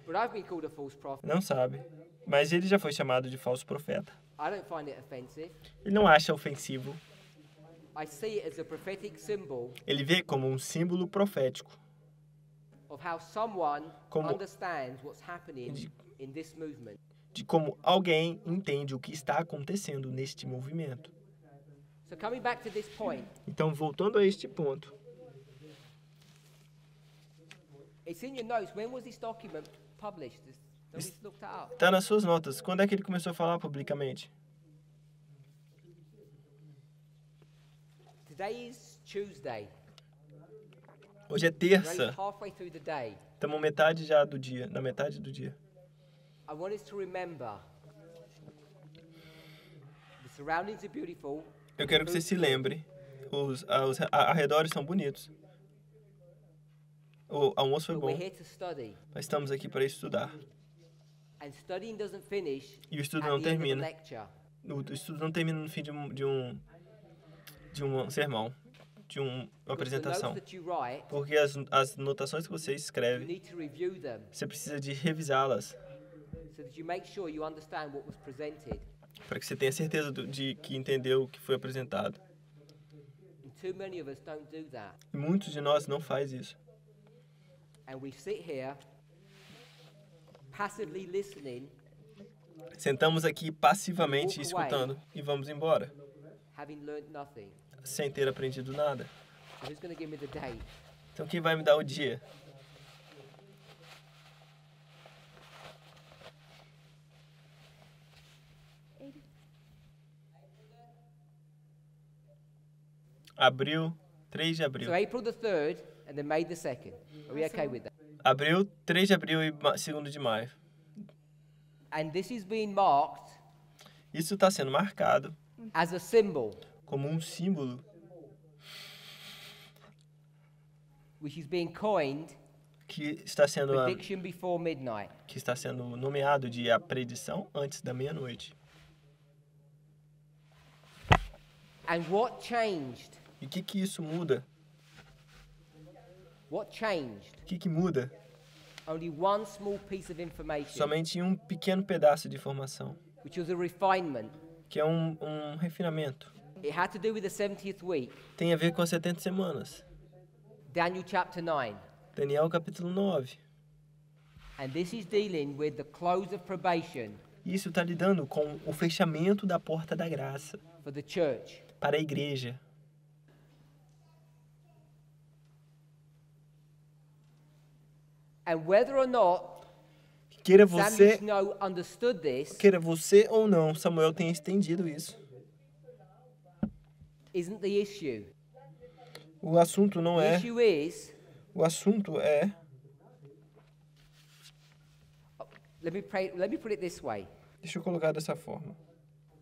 But I've been called a false prophet. Não sabe. Mas ele já foi chamado de falso profeta. I don't find it offensive. Ele não acha ofensivo. I see it as a prophetic symbol Ele vê como um símbolo profético of how someone Como- understands what's happening in this movement. de como alguém entende o que está acontecendo neste movimento. So coming back to this point, Então, voltando a este ponto, it's in your notes. When was this document published? Nobody's looked that up. está nas suas notas. Quando é que ele começou a falar publicamente? Today is Tuesday. Hoje é We're terça. only halfway through the day. Estamos metade já do dia, na metade do dia. I want us to remember the surroundings are beautiful. Eu quero que você se lembre. Os arredores são bonitos. O almoço foi But bom. we're here to study. Nós estamos aqui para estudar. And studying doesn't finish E o estudo at não the end of the termina. lecture. O estudo não termina no fim de um sermão, de uma Because the apresentação. notes that you write, Porque as anotações que você you escreve, need to review them você precisa de revisá-las so that you make sure you understand what was presented. para que você tenha certeza de que entendeu o que foi apresentado. And too many of us don't do that. E muitos de nós não faz isso. And we sit here passively listening Sentamos aqui passivamente Walk away. escutando e vamos embora, having learnt nothing. sem ter aprendido nada. So who's going to give me the date? Então quem vai me dar o dia? Abril, 3 de abril. So April the 3rd and then May the 2nd. Are we okay with that? Abril, 3 de abril e 2º de maio. And this is being marked Isso está sendo marcado as a symbol, como um símbolo which is being coined que está sendo prediction before midnight. nomeado de a predição antes da meia-noite. And what changed? E o que isso muda? What changed? O que muda? Only one small piece of information, Somente um pequeno pedaço de informação, which was a refinement. que é um refinamento. It had to do with the 70th week, Tem a ver com as 70 semanas. Daniel chapter 9. Daniel capítulo 9. And this is dealing with the close of probation Isso está lidando com o fechamento da porta da graça for the church. para a igreja. And whether or not Queira Samuel você, Snow understood this queira você ou não, Samuel tenha entendido isso. isn't the issue. O assunto não The é. issue is, O assunto é. let me put it this way. Deixa eu colocar dessa forma.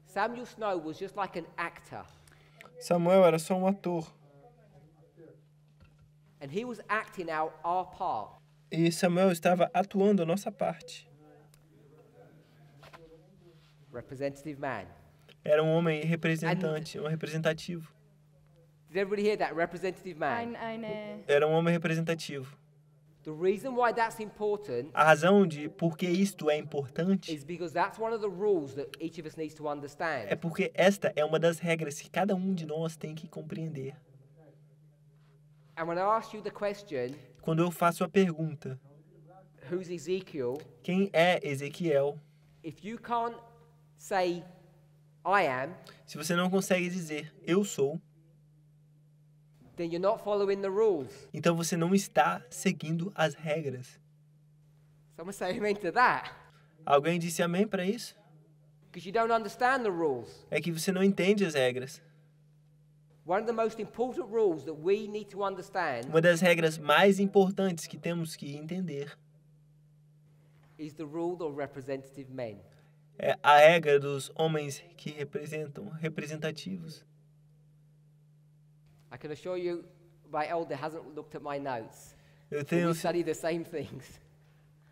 Samuel Snow was just like an actor, Samuel era só um ator. and he was acting out our part. E Samuel estava atuando a nossa parte. Representative man. Era um homem representante, um representativo. Did everybody hear that? Representative man. Era um homem representativo. The reason why that's important A razão de por que isto é importante is because that's one of the rules that each of us needs to understand. é porque esta é uma das regras que cada um de nós tem que compreender. And when I ask you the question, Quando eu faço a pergunta, who's Ezekiel? quem é Ezequiel? If you can't say, I am, Se você não consegue dizer eu sou, then you're not following the rules. então você não está seguindo as regras. Someone say amen to that. Alguém disse amém para isso? Because you don't understand the rules. É que você não entende as regras. One of the most important rules that we need to understand Uma das regras mais importantes que temos que entender is the rule of representative men. é a regra dos homens que representam, representativos. I can assure you, my elder hasn't looked at my notes. Eu But tenho, we study the same things.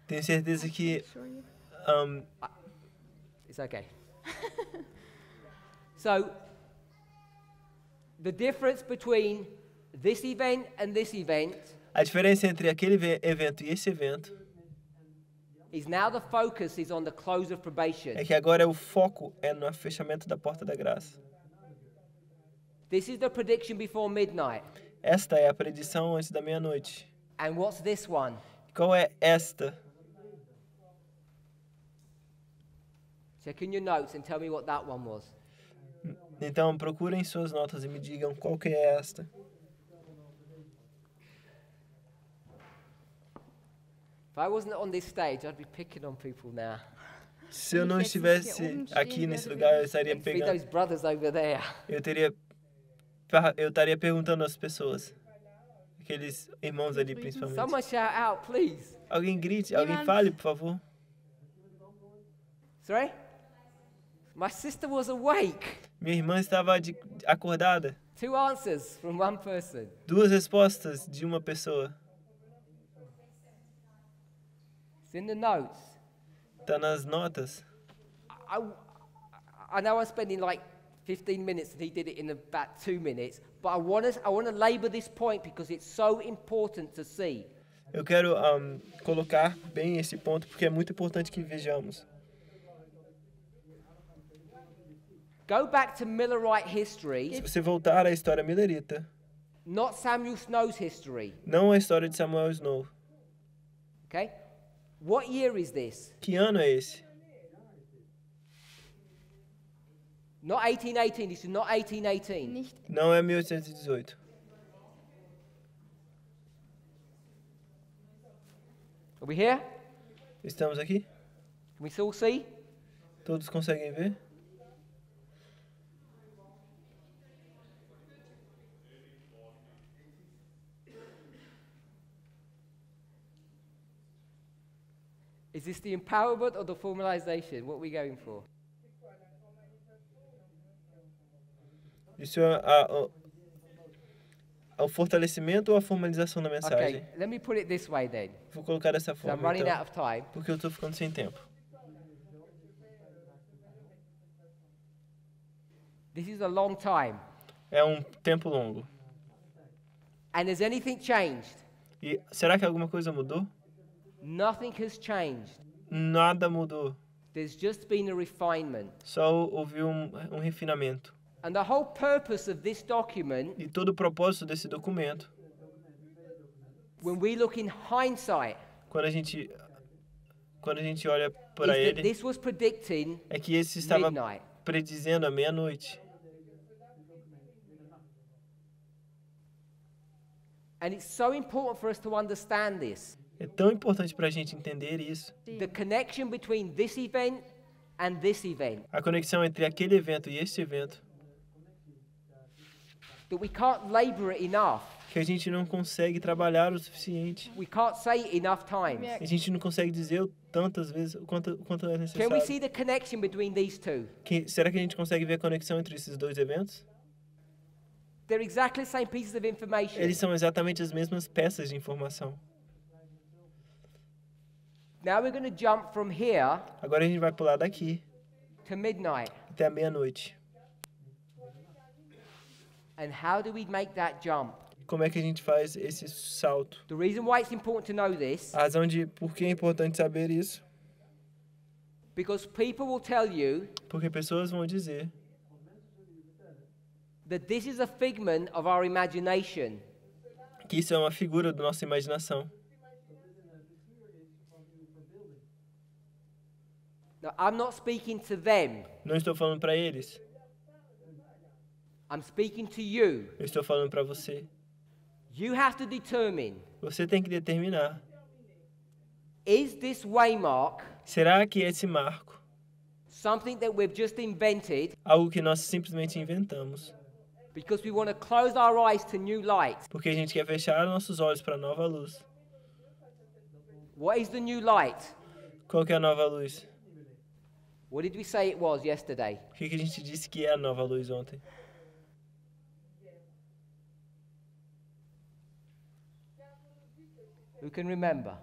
tenho certeza que It's okay. So, the difference between this event and this event a diferença entre aquele evento e esse evento is now the focus is on the close of probation. é que agora o foco é no fechamento da porta da graça. This is the prediction before midnight. Esta é a predição antes da meia-noite. And what's this one? Qual é esta? Check in your notes and tell me what that one was. Então procurem suas notas e me digam qual que é esta. If I wasn't on this stage, I'd be picking on people now. Se eu não estivesse aqui nesse lugar, eu estaria It'd be pegando. those brothers over there. Eu estaria perguntando às pessoas. Aqueles irmãos ali, principalmente. Someone shout out, please. Alguém grite, alguém fale, por favor. Sorry? My sister was awake. Minha irmã estava acordada. 2 answers from one person. 2 respostas de uma pessoa. It's in the notes. Tá nas notas. I know I'm spending like 15 minutes and he did it in about 2 minutes, but I want to labor this point because it's so important to see. Eu quero colocar bem esse ponto porque é muito importante que vejamos. Go back to Millerite history, Se você voltar à história millerita, not Samuel Snow's history. não a história de Samuel Snow. Okay? What year is this? Que ano é esse? Not 1818. This is not 1818. Nicht Não é 1818. Are we here? Estamos aqui? Can we all see? Todos conseguem ver? Is this the empowerment or the formalization? What are we going for? Isso é o fortalecimento ou a formalização da mensagem? Okay, let me put it this way then. Vou colocar dessa So I'm forma, running out então, of time. porque eu estou ficando sem tempo. This is a long time. É um tempo longo. And has anything changed? E será que alguma coisa mudou? Nothing has changed. Nada mudou. There's just been a refinement. Só houve um refinamento. And the whole purpose of this document, E todo o propósito desse documento, when we look in hindsight, quando a gente olha is para that ele, this was predicting é que esse estava midnight. predizendo a meia-noite. And it's so important for us to understand this. É tão importante para a gente entender isso. The connection between this event and this event. A conexão entre aquele evento e este evento, That we can't labor it enough. que a gente não consegue trabalhar o suficiente. We can't say it enough times. mehr A gente não consegue dizer tantas vezes o quanto é Can we necessário. see the connection between these two? Será que a gente consegue ver a conexão entre esses dois eventos? They're exactly the same pieces of information. Eles são exatamente as mesmas peças de informação. Now we're going to jump from here Agora a gente vai pular daqui to midnight. até a meia-noite. And how do we make that jump? Como é que a gente faz esse salto? The reason why it's important to know this, A razão de por que é importante saber isso, because people will tell you porque pessoas vão dizer that this is a figment of our imagination. que isso é uma figura da nossa imaginação. Now, I'm not speaking to them. Não estou falando para eles, I'm speaking to you. eu estou falando para você. You have to determine, Você tem que determinar, is this waymark será que esse marco, something that we've just invented algo que nós simplesmente inventamos, because we want to close our eyes to new light? porque a gente quer fechar nossos olhos para a nova luz? What is the new light? Qual que é a nova luz? What did we say it was yesterday? O que a gente disse que é a nova luz ontem? Who can remember?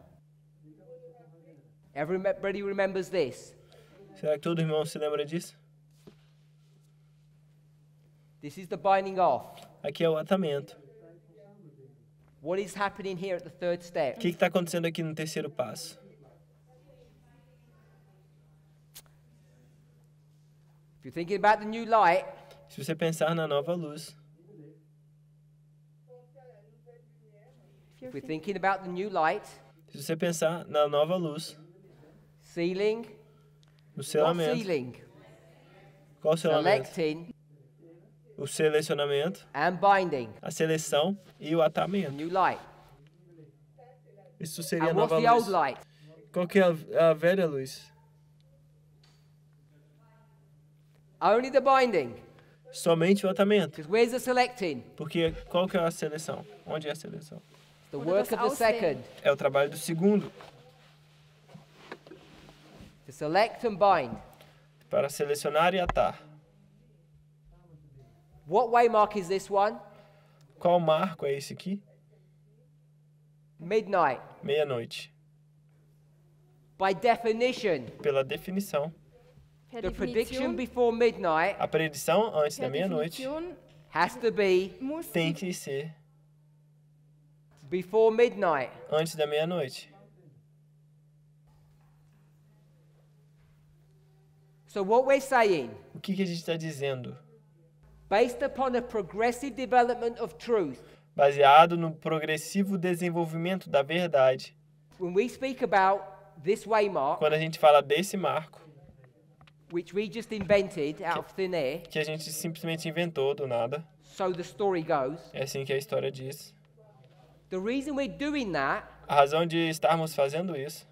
Everybody remembers this. Será que todo irmão se lembra disso? This is the binding off. Aqui é o atamento. What is happening here at the third O step? que está acontecendo aqui no terceiro passo? If you're thinking about the new light, Se você pensar na nova luz, if we're thinking about the new light, se você pensar na nova luz, sealing, no not selamento, sealing, qual o selamento? selecting O selecionamento, and binding, a seleção e o atamento. new light. Isso seria a And what's nova the old luz. light? Qual que é a velha luz? Only the binding. Somente o atamento. Because where's the selecting? Porque qual que é a seleção? Onde é a seleção? The Oder work das of the Auswählen. second. É o trabalho do segundo, To select and bind. para selecionar e atar. What waymark is this one? Qual marco é esse aqui? Midnight. Meia-noite. By definition, Pela definição, Per the prediction Definition, before midnight a predição antes da per meia-noite Definition has to be muss tem que ser before midnight. antes da meia-noite. So what we're saying, O que a gente está dizendo? based upon a progressive development of truth, Baseado no progressivo desenvolvimento da verdade. when we speak about this waymark, Quando a gente fala desse marco, which we just invented out of thin air. que a gente simplesmente inventou do nada. So the story goes. É assim que a história diz. The reason we're doing that A razão de estarmos fazendo isso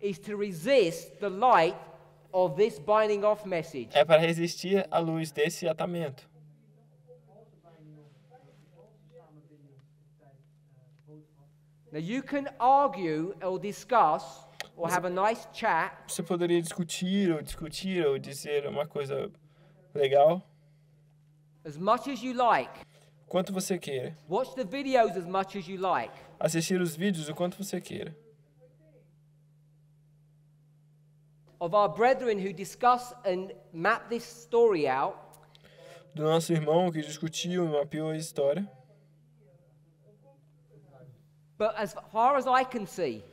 is to resist the light of this binding off message. é para resistir à luz desse atamento. Now you can argue or discuss or have a nice chat Você poderia discutir ou dizer uma coisa legal, as much as you like. quanto você queira. Watch the videos as much as you like. Assistir os vídeos o quanto você queira. Of our brethren who discuss and map this story out, Do nosso irmão que discutiu e mapeou a história. but as far as I can see,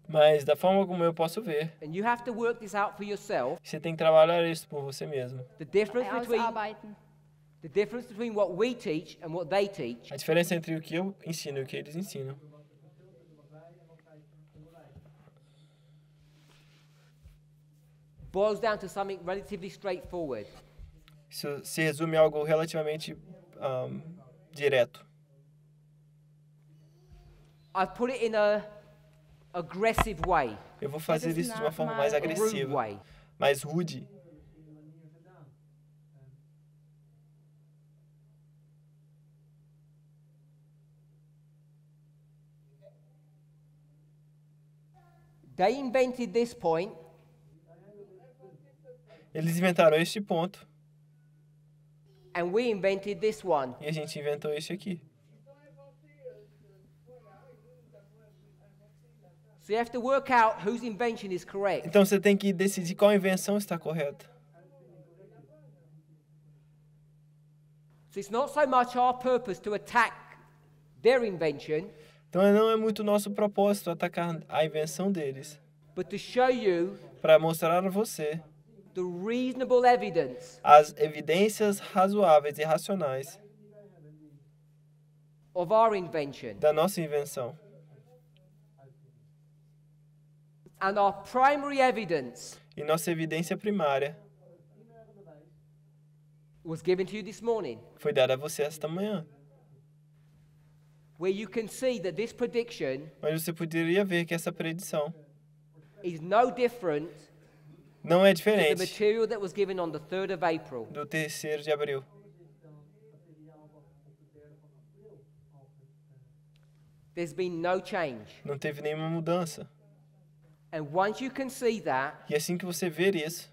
Mas da forma como eu posso ver, and you have to work this out for yourself, você tem que trabalhar isso por você mesmo. the difference between Ausarbeiten. what we teach and what they teach A diferença entre o que eu ensino e o que eles ensinam boils down to something relatively straightforward. isso se resume a algo relativamente direto. I've put it in a aggressive way, Eu vou fazer isso de uma forma mais a rude agressiva, way. mais rude. They invented this point, Eles inventaram este ponto and we invented this one. e a gente inventou este aqui. So you have to work out whose invention is correct. Então você tem que decidir qual invenção está correta. So it's not so much our purpose to attack their invention, Então não é muito nosso propósito atacar a invenção deles, but to show you para mostrar a você the reasonable evidence as evidências razoáveis e racionais of our invention. da nossa invenção. And our primary evidence E nossa evidência primária was given to you this morning, foi dada a você esta manhã, where you can see that this prediction onde você poderia ver que essa predição is no different não é to the diferente material that was given on the 3rd of April. do 3º de abril. There's been no change. Não teve nenhuma mudança. And once you can see that, E assim que você ver isso,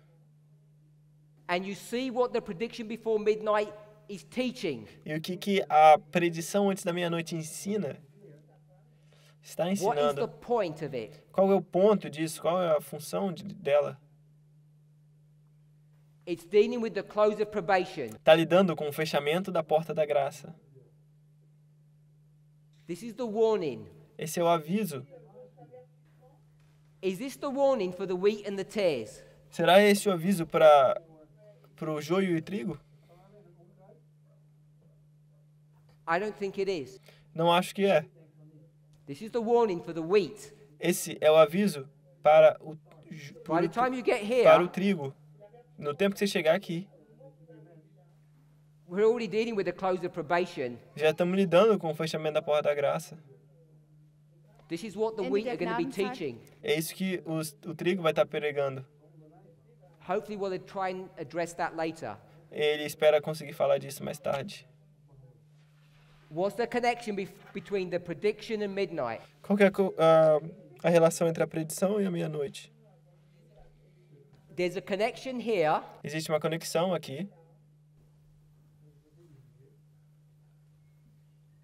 and you see what the prediction before midnight is teaching, e o que a predição antes da meia-noite ensina, está what is the ensinando, point of it? qual é o ponto disso, qual é a função dela? It's dealing with the close of probation. Está lidando com o fechamento da porta da graça. This is the warning. Esse é o aviso. Is this the warning for the wheat and the tares? Será esse o aviso para o joio e o trigo? I don't think it is. Não acho que é. This is the warning for the wheat. Esse é o aviso para o, By the time you get para o here, trigo. No tempo que você chegar aqui, we're already dealing with the close of probation. já estamos lidando com o fechamento da porta da graça. This is what the Ende wheat der are going to be Gnadenzeit. teaching. É isso que o trigo vai estar pregando. Hopefully, we'll try and address that later. Ele espera conseguir falar disso mais tarde. What's the connection between the prediction and midnight? Qual que é a relação entre a predição e a meia-noite? There's a connection here, Existe uma conexão aqui,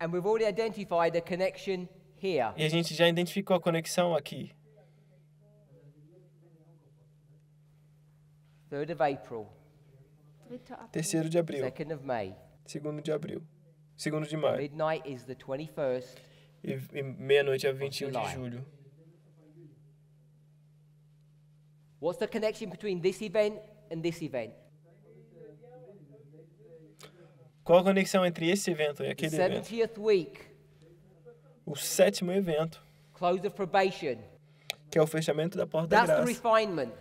and we've already identified a connection here. e a gente já identificou a conexão aqui. 3rd of April, 3. 3º de abril, 2nd of May. 2º de abril, 2º de maio, Midnight is the 21st. e meia-noite é 21 de July. julho. What's the connection between this event and this event? Qual a conexão entre esse evento e The aquele evento? 70th week, O 7º evento, close of probation. que é o fechamento da porta da That's the graça. refinement.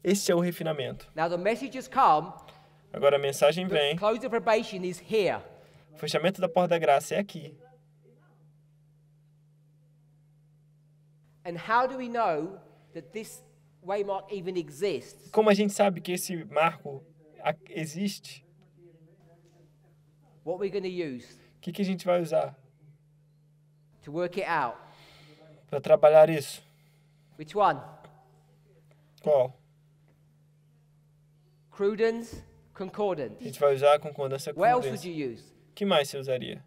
Este é o refinamento. Now the message has come. Agora a mensagem The vem. close of probation is here. O fechamento da porta da graça é aqui. And how do we know that this waymark even exists? Como a gente sabe que esse marco existe? What we're going to use O que a gente vai usar to work it out? para trabalhar isso? Which one? Qual? Crudence, A concordance. gente vai usar a concordância com What else would concordância. you use? O que mais você usaria?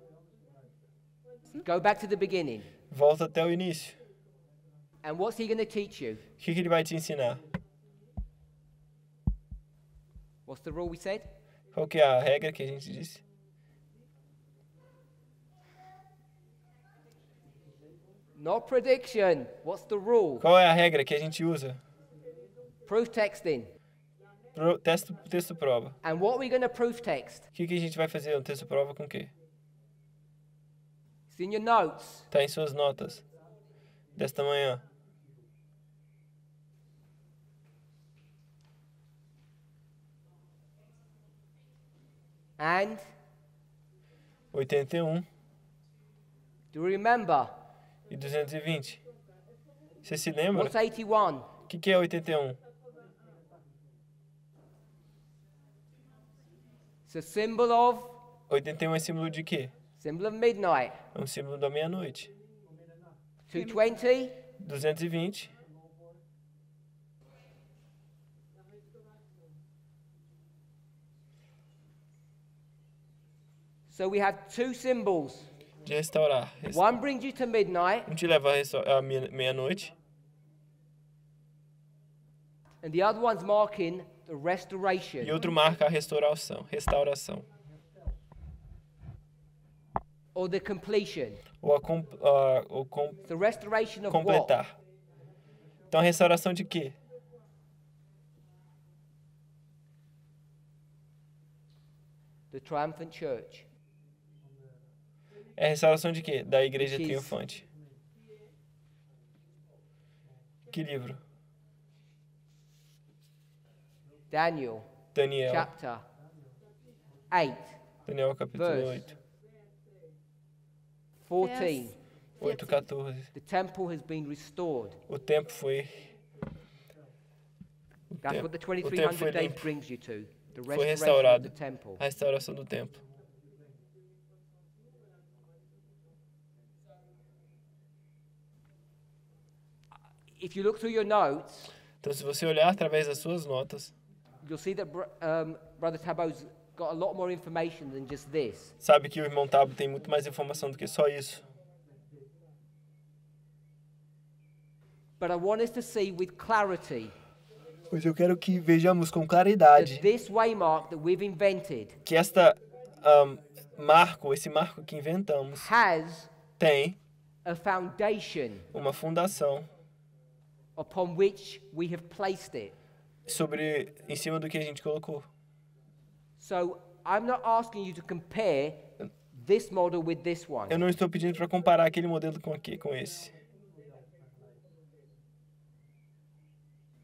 Go back to the beginning. Volta até o início. And what's he going to teach you? O que ele vai te ensinar? What's the rule we said? Qual que é a regra que a gente disse? Not prediction. What's the rule? Qual é a regra que a gente usa? Proof texting. Texto prova. And what are we going to proof text? O que a gente vai fazer no texto prova com o quê? It's in your notes. Está em suas notas desta manhã. And 81 do you remember? e 220. Você se lembra? What's 81? O que é 81? It's a symbol of 81 é símbolo de quê? symbol of midnight. É um símbolo da meia-noite. 220. 220. So we have two symbols. De restaurar. One brings you to midnight, Um te leva à meia-noite and the other one's marking the restoration. e outro marca a restauração. Or the completion. Ou The restoration of what? completar. Então a restauração de quê? The triumphant church. É a restauração de quê? Da igreja Which is- triunfante. Que livro? Daniel Daniel. chapter 8, Daniel capítulo Verse. 8. 14. 8:14. The temple has been restored. O tempo foi... That's what the o tempo 2300 foi days limpo. brings you to. The Foi restoration of restaurado. the temple. A restauração do templo. If you look through your notes, Então, se você olhar através das suas notas, you'll see that Brother Tabo's got a lot more information than just this. sabe que o irmão Tabo tem muito mais informação do que só isso. But I want us to see with clarity Pois eu quero que vejamos com that claridade this waymark that we've invented que esse marco que inventamos, has tem a foundation uma fundação upon which we have placed it. em cima do que a gente colocou. So I'm not asking you to compare this model with this one. Eu não estou pedindo para comparar aquele modelo com esse.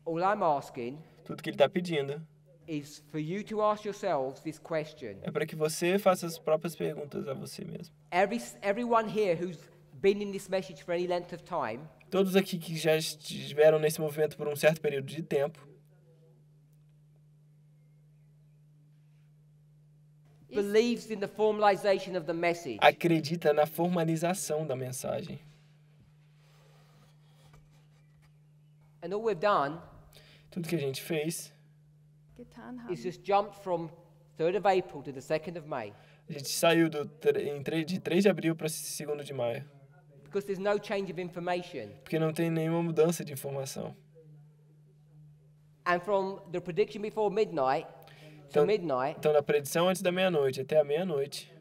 All I'm asking Tudo que ele está pedindo is for you to ask yourselves this question. é para que você faça as próprias perguntas a você mesmo. Everyone here who's been in this message for any length of time Todos aqui que já estiveram nesse movimento por um certo período de tempo, believes in the formalization of the message. acredita na formalização da mensagem. And all we've done Tudo que a gente fez, getan is haben. just jumped from 3rd of April to the 2nd of May. a gente saiu de 3 de abril para 2º de maio, Because there's no change of information. porque não tem nenhuma mudança de informação. And from the prediction before midnight to Então- midnight, Então, da predição antes da meia-noite até a meia-noite,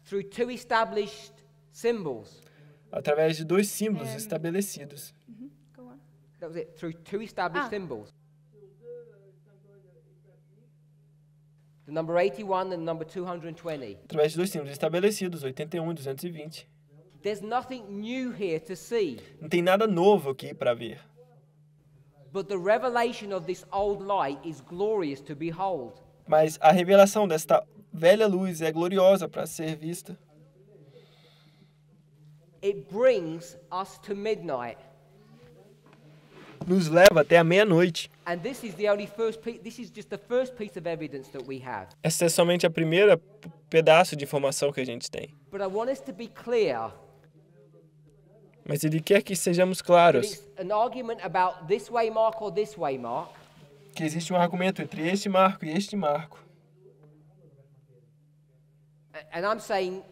through two established symbols, através de 2 símbolos estabelecidos, Go on. that was it, through two established Ah. symbols. The number 81 and the number 220. através de 2 símbolos estabelecidos, 81 e 220. There's nothing new here to see. Não tem nada novo aqui para ver. But the revelation of this old light is glorious to behold. Mas a revelação desta velha luz é gloriosa para ser vista. It brings us to midnight. Nos leva até a meia-noite. And this is just the first piece of evidence that we have. Essa é somente a primeira pedaço de informação que a gente tem. But I want us to be clear Mas ele quer que sejamos that claros it's an argument about this way mark or this way mark. que existe um argumento entre este marco e este marco. And I'm saying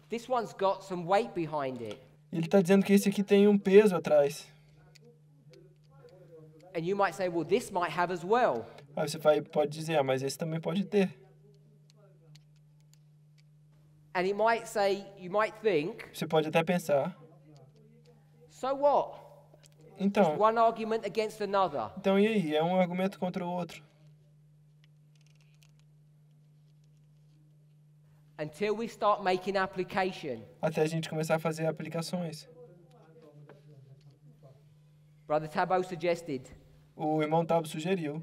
this one's got some weight behind it. Ele está dizendo que esse aqui tem um peso atrás. And you might say, well, this might have as well. Aí você pode dizer, mas esse também pode ter. And you might think, Você pode até pensar, so what? então One argument against another. e aí? É um argumento contra o outro. Until we start making application. Até a gente começar a fazer aplicações. Brother Tabo suggested O irmão Tabo sugeriu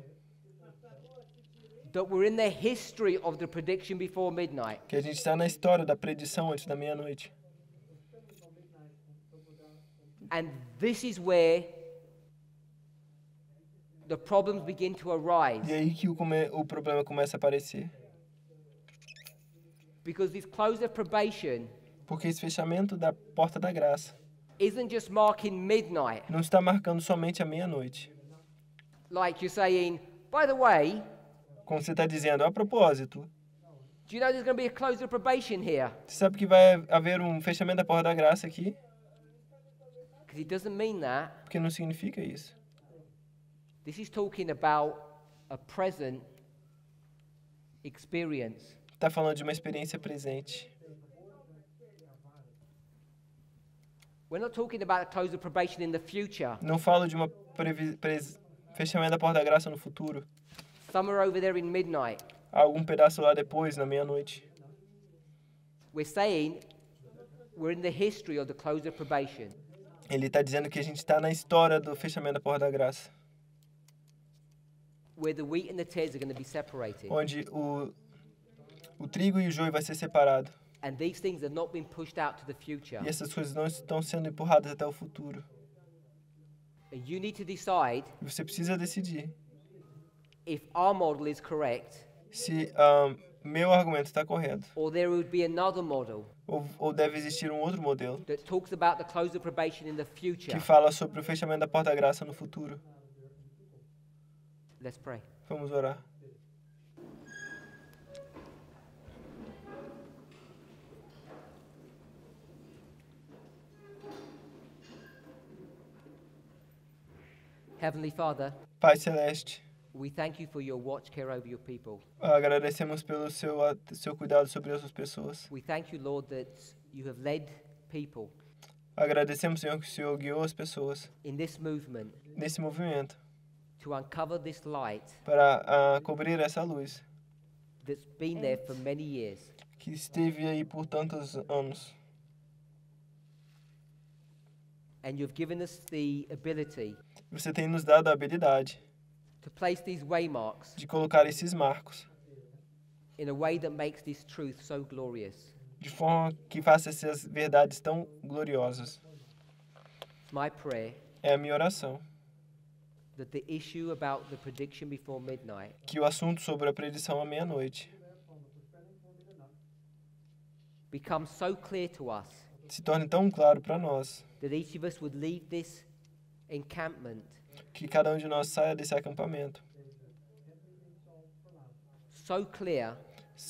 that we're in the history of the prediction before midnight. que a gente está na história da predição antes da meia-noite. And this is where the problems begin to arise. E aí que o problema começa a aparecer. Because this close of probation Porque esse fechamento da porta da graça isn't just marking midnight. não está marcando somente a meia-noite. Like you're saying, by the way, Como você está dizendo, a propósito, do you know there's going to be a close of probation here? você sabe que vai haver um fechamento da porta da graça aqui? Because it doesn't mean that. Porque não significa isso. This is talking about a present experience. Está falando de uma experiência presente. We're not talking about a close of probation in the future. Não falo de uma fechamento da porta da graça no futuro. Somewhere over there in midnight. Algum pedaço lá depois, na meia-noite. We're saying we're in the history of the close of probation. Ele está dizendo que a gente está na história do fechamento da porta da graça. Where the wheat and the tares are going to be separated. Onde o trigo e o joio vai ser separado. And these things have not been pushed out to the future. E essas coisas não estão sendo empurradas até o futuro. And you need to decide E você precisa decidir if our model is correct se meu argumento está correto. or there would be another model Ou deve existir um outro modelo that talks about the close of probation in the future. que fala sobre o fechamento da porta da graça no futuro. Let's pray. Vamos orar. Heavenly Father, Pai Celeste, we thank you for your watch care over your people. agradecemos pelo seu cuidado sobre as suas pessoas. We thank you, Lord, that you have led people Agradecemos, Senhor, que o Senhor guiou as pessoas in this movement nesse movimento to uncover this light para cobrir essa luz that's been there for many years. que esteve aí por tantos anos. And you've given us the ability Você tem nos dado a habilidade to place these waymarks de colocar esses marcos in a way that makes this truth so glorious. de forma que faça essas verdades tão gloriosas. It's my prayer É a minha oração that the issue about the prediction before midnight que o assunto sobre a predição à meia-noite becomes so clear to us se torne tão claro para nós, that each of us would leave this encampment que cada um de nós saia desse acampamento so clear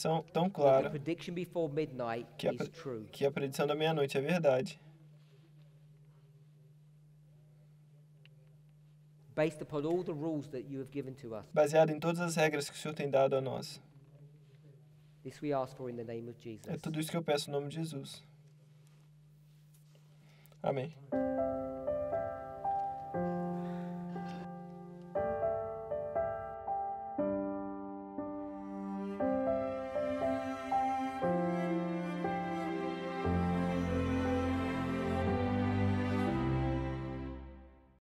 tão that the claro prediction before midnight que is true. que a predição da meia-noite é verdade, Based upon all the rules that you have given to us. baseado em todas as regras que o Senhor tem dado a nós. This we ask for in the name of Jesus. É tudo isso que eu peço no nome de Jesus. Amém.